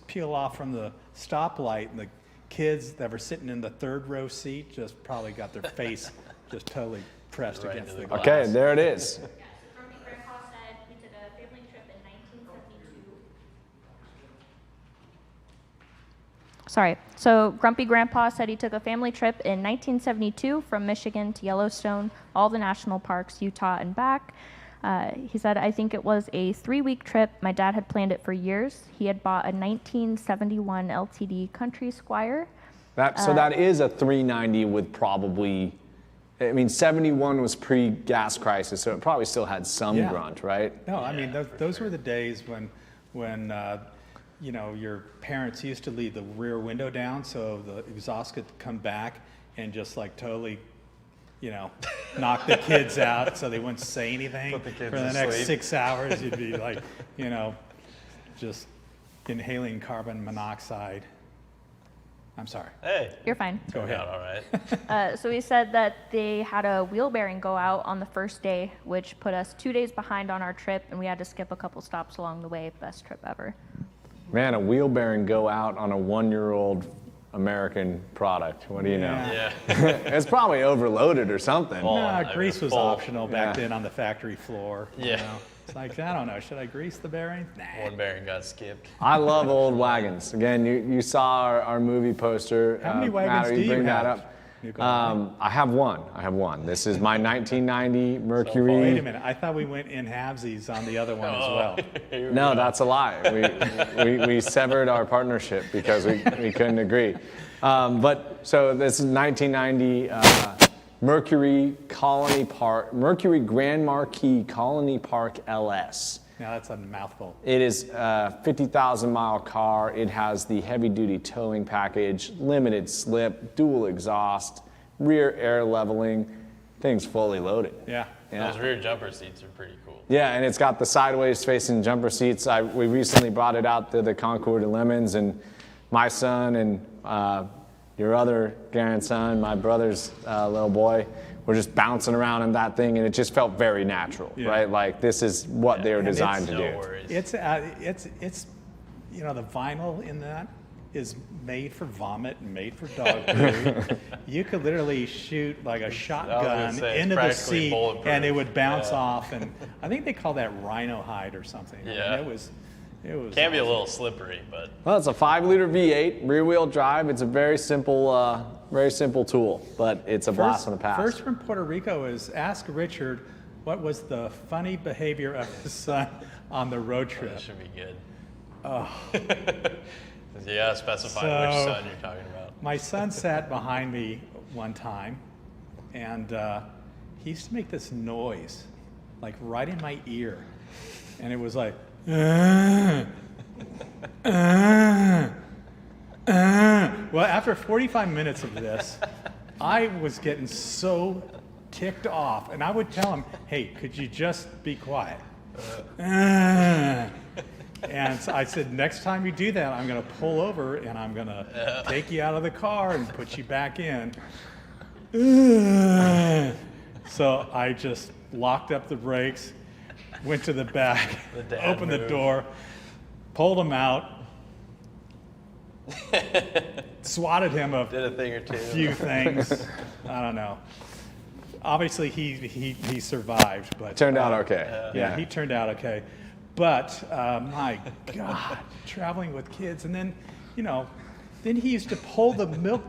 peel off from the stoplight, and the kids that were sitting in the 3rd row seat just probably got their face just totally pressed against the glass. Okay, there it is. Grumpy Grandpa said he took a family trip in 1972. Sorry. So Grumpy Grandpa said he took a family trip in 1972 from Michigan to Yellowstone, all the national parks, Utah, and back. He said, I think it was a 3-week trip. My dad had planned it for years. He had bought a 1971 LTD Country Squire. So that is a 390 with probably, 71 was pre-gas crisis, so it probably still had some grunt, right? No, those were the days when your parents used to leave the rear window down so the exhaust could come back and just like totally knock the kids out so they wouldn't say anything Put the kids for the to next sleep. 6 hours. You'd be like, just inhaling carbon monoxide. I'm sorry. Hey. You're fine. Go ahead. All right. So he said that they had a wheel bearing go out on the first day, which put us 2 days behind on our trip, and we had to skip a couple stops along the way. Best trip ever. Man, a wheel bearing go out on a 1-year-old American product. What do you know? Yeah. It's probably overloaded or something. Well, Nah, I mean, grease was full. optional back Yeah. then on the factory floor. Yeah. It's like, I don't know, should I grease the bearing? Nah. One bearing got skipped. I love old wagons. Again, you saw our movie poster. How many Matt, wagons are do you bring that have? up? You go ahead. I have one. This is my 1990 Mercury. Wait a minute, I thought we went in halvesies on the other one as well. No, that's a lie. We severed our partnership because we couldn't agree. But so this is 1990 Mercury Grand Marquis Colony Park LS. Now that's a mouthful. It is a 50,000 mile car. It has the heavy duty towing package, limited slip, dual exhaust, rear air leveling. Thing's fully loaded. Yeah. Yeah. Those rear jumper seats are pretty cool. Yeah, and it's got the sideways facing jumper seats. We recently brought it out to the Concours de Lemons, and my son and your other grandson, my brother's little boy, were just bouncing around in that thing, and it just felt very natural, right? Like this is what they were designed to No do. worries. It's the vinyl in that is made for vomit and made for dog poo. You could literally shoot like a shotgun say, it's into the practically seat bulletproof. and it would bounce off. And I think they call that rhino hide or something. I mean, Yeah. it was Can be a awesome. little slippery, but Well, it's a 5-liter V8, rear-wheel drive. It's a very simple tool, but it's a blast from the past. First from Puerto Rico is ask Richard what was the funny behavior of his son on the road trip. that should be good. Oh. You gotta specify which So- son you're talking about. My son sat behind me one time, and he used to make this noise, like right in my ear, and it was like, Well, after 45 minutes of this, I was getting so ticked off, and I would tell him, "Hey, could you just be quiet?" And so I said, next time you do that, I'm going to pull over and I'm going to take you out of the car and put you back in. So I just locked up the brakes, went to the back, dad opened the move. door, pulled him out, swatted him a Did a thing or two. few things. I don't know. Obviously, he survived, but Turned out okay. yeah, he turned out okay. But my God, traveling with kids, and then, then he used to pull the milk.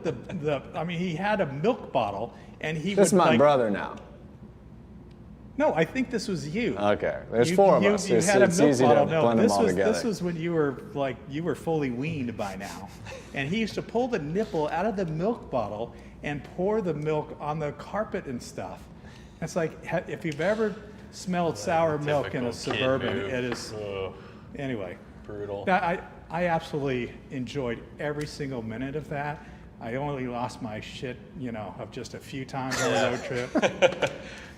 He had a milk bottle, and he This is would my like. brother now. No, I think this was you. Okay, there's four of us. You It's had a milk easy bottle. to No, blend them this all was together. this was when you were fully weaned by now, and he used to pull the nipple out of the milk bottle and pour the milk on the carpet and stuff. It's like if you've ever smelled sour milk in a Typical kid Suburban, move. it is. Ugh, Anyway, brutal. I absolutely enjoyed every single minute of that. I only lost my shit, of just a few times on the road trip.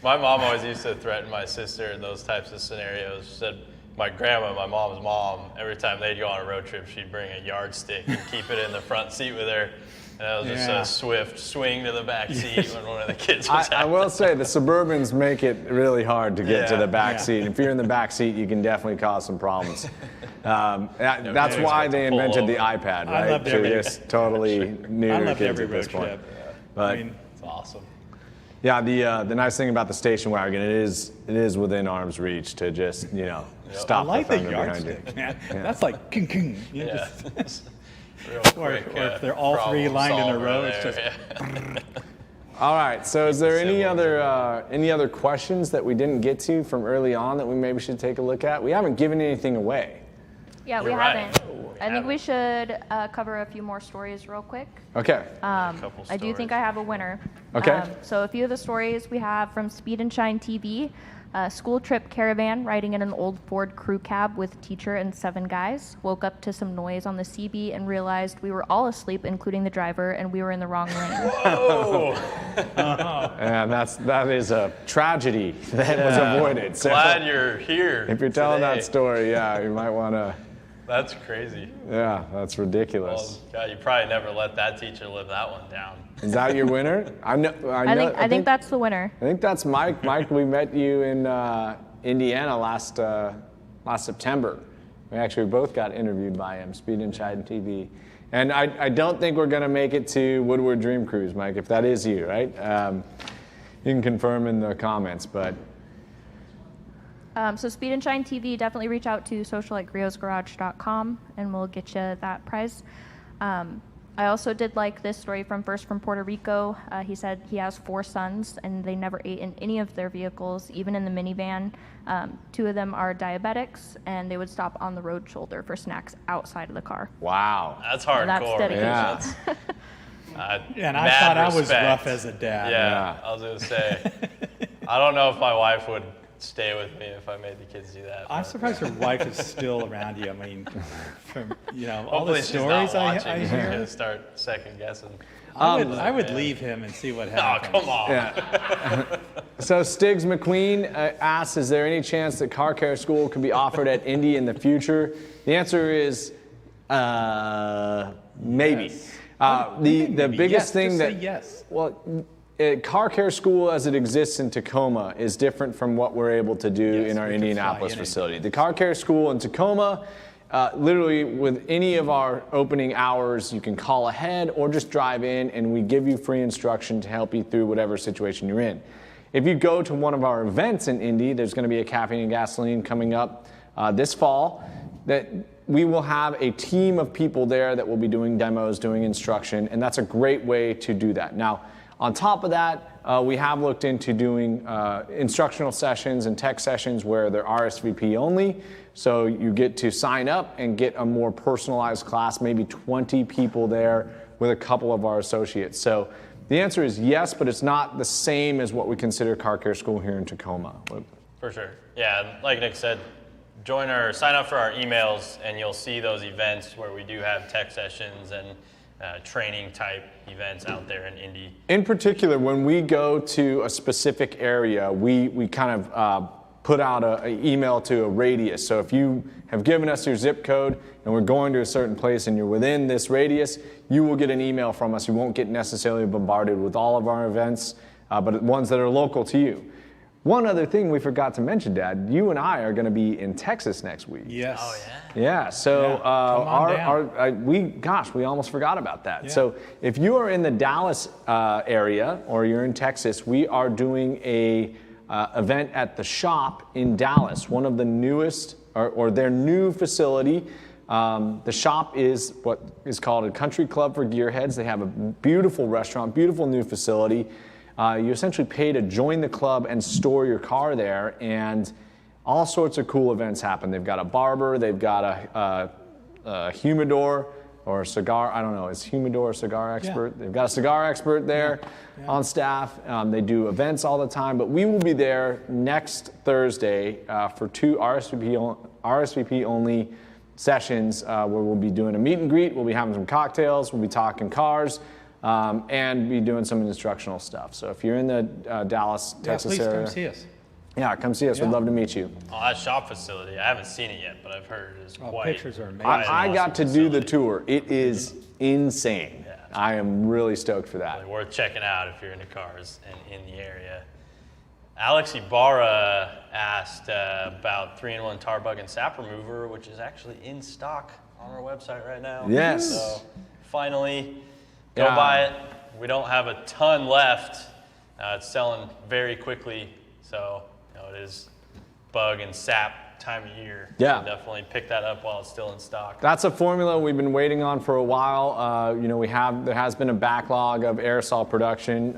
My mom always used to threaten my sister in those types of scenarios. She said my grandma, my mom's mom, every time they'd go on a road trip, she'd bring a yardstick and keep it in the front seat with her. And that was just Yeah. a swift swing to the back seat when one of the kids was I will say the Suburbans make it really hard to get to Yeah. the back Yeah. seat. If you're in the back seat, you can definitely cause some problems. That's kids why get they to pull invented the over. iPad, I right? loved To every- just totally neuter I loved kids every at this road point. trip. But It's awesome. yeah, the nice thing about the station wagon, it is within arm's reach to just I stop like the the thunder behind you. yardstick, man. That's like king king. Yeah. Real Or quick, if they're all three problem lined in a solver row, it's there, just- yeah. All right. So, is there any Similar. other questions that we didn't get to from early on that we maybe should take a look at? We haven't given anything away. Yeah, we You're right. haven't. I think haven't. we should cover a few more stories real quick. Okay. Couple I do think stories. I have a winner. Okay. So a few of the stories we have from Speed and Shine TV. School trip caravan, riding in an old Ford crew cab with teacher and 7 guys. Woke up to some noise on the CB and realized we were all asleep, including the driver, and we were in the wrong lane. Whoa! And that is a tragedy that was avoided. So glad you're here. if you're telling today. that story, yeah, you might want to. That's crazy. Yeah, that's ridiculous. Well, God, you probably never let that teacher live that one down. Is that your winner? I think that's the winner. I think that's Mike. Mike, we met you in Indiana last September. We both got interviewed by him, Speed and Shine TV. And I don't think we're going to make it to Woodward Dream Cruise, Mike, if that is you, right? You can confirm in the comments, but. So Speed and Shine TV, definitely reach out to social@griotsgarage.com and we'll get you that prize. I also did like this story from Puerto Rico. He said he has 4 sons and they never ate in any of their vehicles, even in the minivan. 2 of them are diabetics and they would stop on the road shoulder for snacks outside of the car. Wow. That's hardcore. That's dedication. Yeah. And I thought I was rough as a dad. Yeah, I was going to say, I don't know if my wife would stay with me if I made the kids do that. I'm surprised your wife is still around you. I mean, from all Hopefully the she's not stories I watching. She's hear. going to start second guessing. I would leave him and see what Oh, happens. come on. Yeah. So Stiggs McQueen asks, is there any chance that car care school could be offered at Indy in the future? The answer is maybe. Yes. The biggest Yes, thing just that say yes. Well, car care school as it exists in Tacoma is different from what we're able to do Yes, in our we can Indianapolis fly in facility. The car care school in Tacoma, literally with any of our opening hours, you can call ahead or just drive in and we give you free instruction to help you through whatever situation you're in. If you go to one of our events in Indy, there's going to be a Caffeine and Gasoline coming up this fall, that we will have a team of people there that will be doing demos, doing instruction, and that's a great way to do that. Now, on top of that, we have looked into doing instructional sessions and tech sessions where they're RSVP only. So you get to sign up and get a more personalized class, maybe 20 people there with a couple of our associates. So the answer is yes, but it's not the same as what we consider car care school here in Tacoma. For sure. Yeah, like Nick said, sign up for our emails and you'll see those events where we do have tech sessions and training type events out there in Indy. In particular, when we go to a specific area, we kind of put out an email to a radius. So if you have given us your zip code and we're going to a certain place and you're within this radius, you will get an email from us. You won't get necessarily bombarded with all of our events, but ones that are local to you. One other thing we forgot to mention, Dad, you and I are going to be in Texas next week. Yes. Oh, yeah. Yeah, so come on we almost forgot about that. Yeah. So if you are in the Dallas area or you're in Texas, we are doing a event at the Shop in Dallas, one of the newest or their new facility. The Shop is what is called a country club for gearheads. They have a beautiful restaurant, beautiful new facility. You essentially pay to join the club and store your car there, and all sorts of cool events happen. They've got a barber, they've got a humidor or a cigar, I don't know, is humidor a cigar expert? Yeah. They've got a cigar expert there on staff. They do events all the time, but we will be there next Thursday for 2 RSVP only sessions where we'll be doing a meet and greet, we'll be having some cocktails, we'll be talking cars, and be doing some instructional stuff. So if you're in the Dallas, Texas please area, come see us. yeah, come see us. We'd love to meet you. Oh, that Shop facility, I haven't seen it yet, but I've heard it is quite. Pictures are amazing. I got to do the tour. It is insane. Yeah. I am really stoked for that. Worth checking out if you're into cars and in the area. Alex Ibarra asked about 3-in-1 tar bug and sap remover, which is actually in stock on our website right now. Yes. So finally, go buy it. We don't have a ton left. It's selling very quickly. So it is bug and sap time of year. Yeah. So definitely pick that up while it's still in stock. That's a formula we've been waiting on for a while. There has been a backlog of aerosol production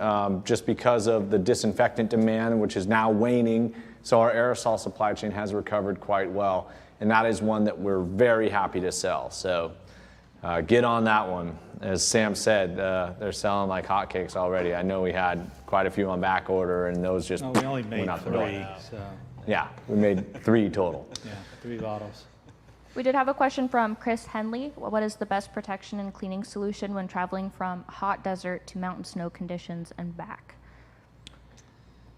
just because of the disinfectant demand, which is now waning. So our aerosol supply chain has recovered quite well, and that is one that we're very happy to sell. So get on that one. As Sam said, they're selling like hotcakes already. I know we had quite a few on back order, and those just We only made went out the door. 3, so Yeah, we made 3 total. yeah, 3 bottles. We did have a question from Chris Henley. What is the best protection and cleaning solution when traveling from hot desert to mountain snow conditions and back?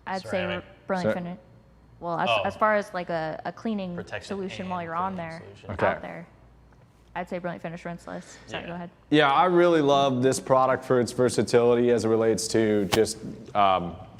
I'd Ceramic. say brilliant Cer- finish. Well, as far as like a cleaning Protection solution and while you're on cleaning there, solution. Okay. out there, I'd say brilliant finish rinseless. Sorry, Yeah. go ahead. Yeah, I really love this product for its versatility as it relates to just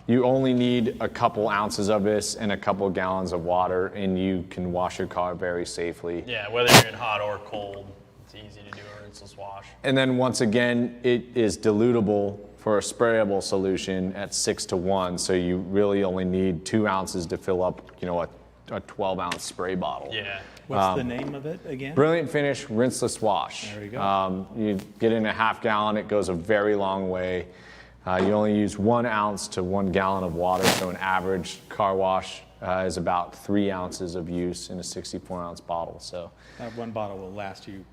you only need a couple ounces of this and a couple gallons of water, and you can wash your car very safely. Yeah, whether you're in hot or cold, it's easy to do a rinseless wash. And then once again, it is dilutable for a sprayable solution at 6-to-1, so you really only need 2 ounces to fill up, a 12-ounce spray bottle. Yeah. What's the name of it again? Brilliant Finish Rinseless Wash. There you go. You get in a half gallon, it goes a very long way. You only use 1 ounce to 1 gallon of water, so an average car wash is about 3 ounces of use in a 64-ounce bottle. So That one bottle will last you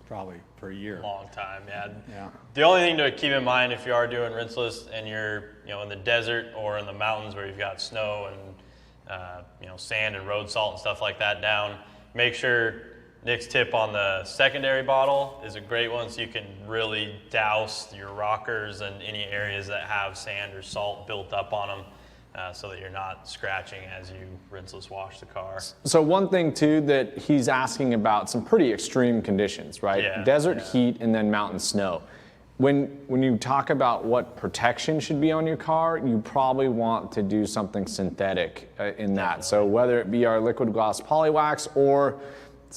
probably for a year. Long time, yeah. Yeah. The only thing to keep in mind if you are doing rinseless and you're, in the desert or in the mountains where you've got snow and, sand and road salt and stuff like that down, make sure Nick's tip on the secondary bottle is a great one, so you can really douse your rockers and any areas that have sand or salt built up on them, so that you're not scratching as you rinseless wash the car. So one thing too that he's asking about, some pretty extreme conditions, right? Yeah, Desert yeah. heat and then mountain snow. When you talk about what protection should be on your car, you probably want to do something synthetic in that. So whether it be our liquid gloss polywax or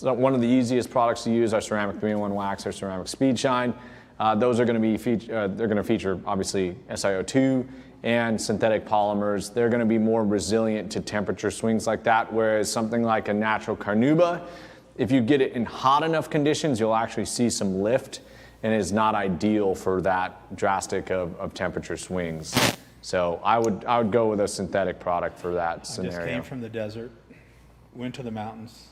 one of the easiest products to use, our ceramic 3-in-1 wax or ceramic speed shine, those are going to be they're going to feature obviously SiO2 and synthetic polymers. They're going to be more resilient to temperature swings like that, whereas something like a natural carnauba, if you get it in hot enough conditions, you'll actually see some lift, and is not ideal for that drastic of temperature swings. So I would go with a synthetic product for that I scenario. just came from the desert, went to the mountains,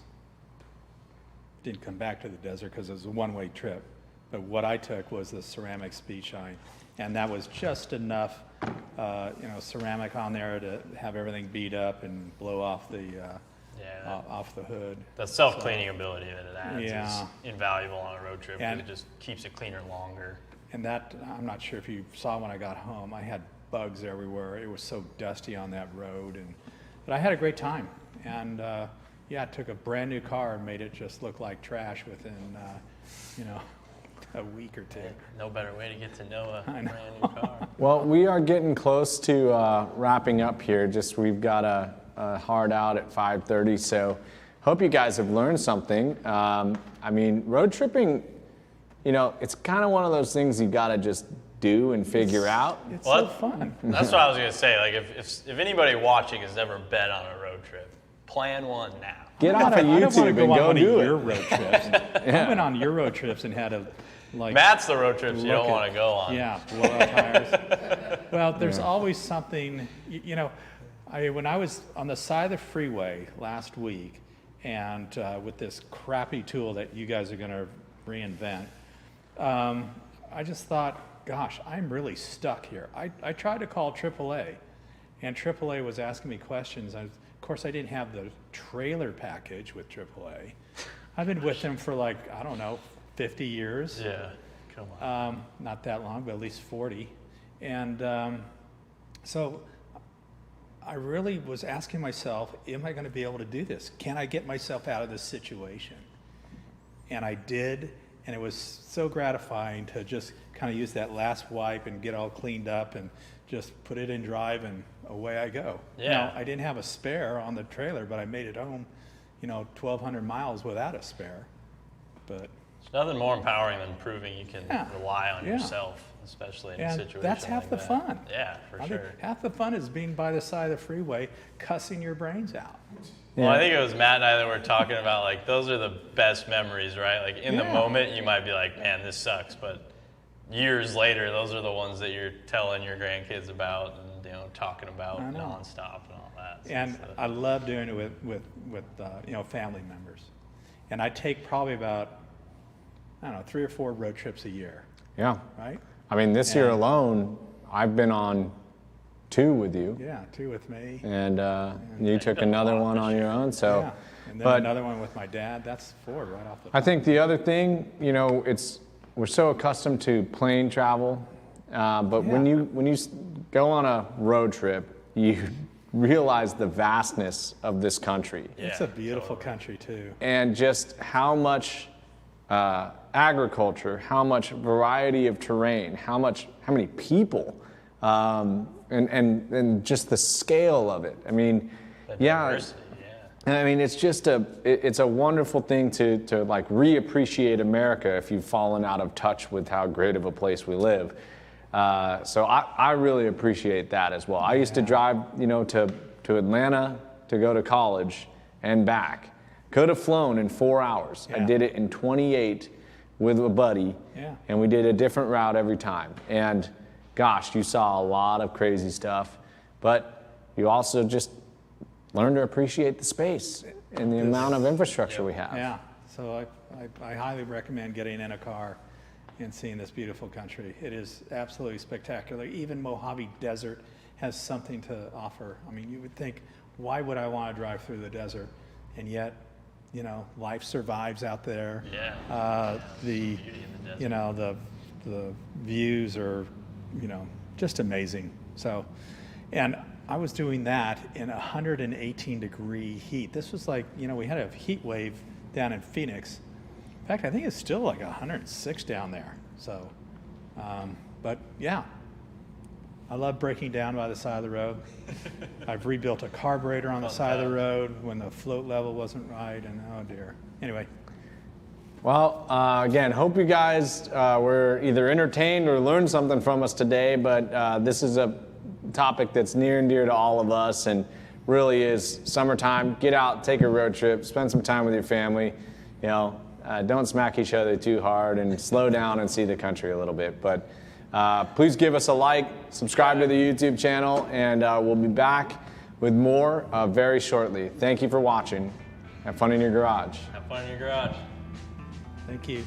didn't come back to the desert because it was a one-way trip. But what I took was the ceramic speed shine, and that was just enough, ceramic on there to have everything beat up and blow off the off the hood. The self-cleaning ability that it adds Yeah. is invaluable on a road trip, because And- it just keeps it cleaner longer. And that, I'm not sure if you saw when I got home, I had bugs everywhere. It was so dusty on that road, but I had a great time. And I took a brand new car and made it just look like trash within, a week or 2. No better way to get to know a I know. brand new car. Well, we are getting close to wrapping up here. We've got a hard out at 5:30, so hope you guys have learned something. Road tripping, it's kind of one of those things you got to just do and figure out. It's Well, so fun. That's what I was gonna say. Like, if anybody watching has never been on a road trip, plan one now. Get off of I don't want to YouTube and go on go one do of your it. road trips. I went on your road trips and had to, Matt's the road trips you look don't want to go on. Yeah, blow out tires. Well, there's always something, when I was on the side of the freeway last week, and with this crappy tool that you guys are going to reinvent, I just thought, gosh, I'm really stuck here. I tried to call AAA, and AAA was asking me questions. Of course, I didn't have the trailer package with AAA. I've been with them for 50 years. Yeah, come on. Not that long, but at least 40. And so I really was asking myself, am I going to be able to do this? Can I get myself out of this situation? And I did, and it was so gratifying to just kind of use that last wipe and get all cleaned up and just put it in drive, and away I go. Yeah. Now, I didn't have a spare on the trailer, but I made it home, 1,200 miles without a spare. But There's nothing more empowering than proving you can rely on Yeah. yourself, especially in a And situation that's half like the that. fun. Yeah, for I sure. think half the fun is being by the side of the freeway, cussing your brains out. Well, I think it was Matt and I that were talking about, those are the best memories, right? Like, in the Yeah. moment, you might be like, man, this sucks. But years later, those are the ones that you're telling your grandkids about and, talking about I know. nonstop and all that. So And it's, I love doing it with family members. And I take probably about, I don't know, 3 or 4 road trips a year, Yeah. right? I mean, this year alone, I've been on 2 with you. Yeah, 2 with me. And you took another one on your own. So, Yeah. And then but another one with my dad. That's 4 right off the I think the other thing, you know, we're so accustomed to plane travel, but when you go on a road trip, you realize the vastness of this country. It's a beautiful country too. And just how much agriculture, how much variety of terrain, how many people, and just the scale of it. I mean, I mean, it's just it's a wonderful thing to like reappreciate America if you've fallen out of touch with how great of a place we live. So I really appreciate that as well. I used to drive, you know, to Atlanta to go to college and back. Could have flown in 4 hours. I did it in 28 with a buddy, and we did a different route every time. And gosh, you saw a lot of crazy stuff, but you also just learn to appreciate the space and the amount of infrastructure we have. Yeah, so I highly recommend getting in a car and seeing this beautiful country. It is absolutely spectacular. Even Mojave Desert has something to offer. I mean, you would think, why would I want to drive through the desert? And yet, you know, life survives out there. You know, the views are, you know, just amazing. So, and I was doing that in 118-degree heat. This was like, you know, we had a heat wave down in Phoenix. In fact, I think it's still like 106 down there. So, but yeah, I love breaking down by the side of the road. I've rebuilt a carburetor on the side of the road when the float level wasn't right, and oh dear. Anyway. Well, again, hope you guys were either entertained or learned something from us today, but this is a topic that's near and dear to all of us, and really is summertime. Get out, take a road trip, spend some time with your family. You know, don't smack each other too hard, and slow down and see the country a little bit. But please give us a like, subscribe to the YouTube channel, and we'll be back with more very shortly. Thank you for watching. Have fun in your garage. Have fun in your garage. Thank you.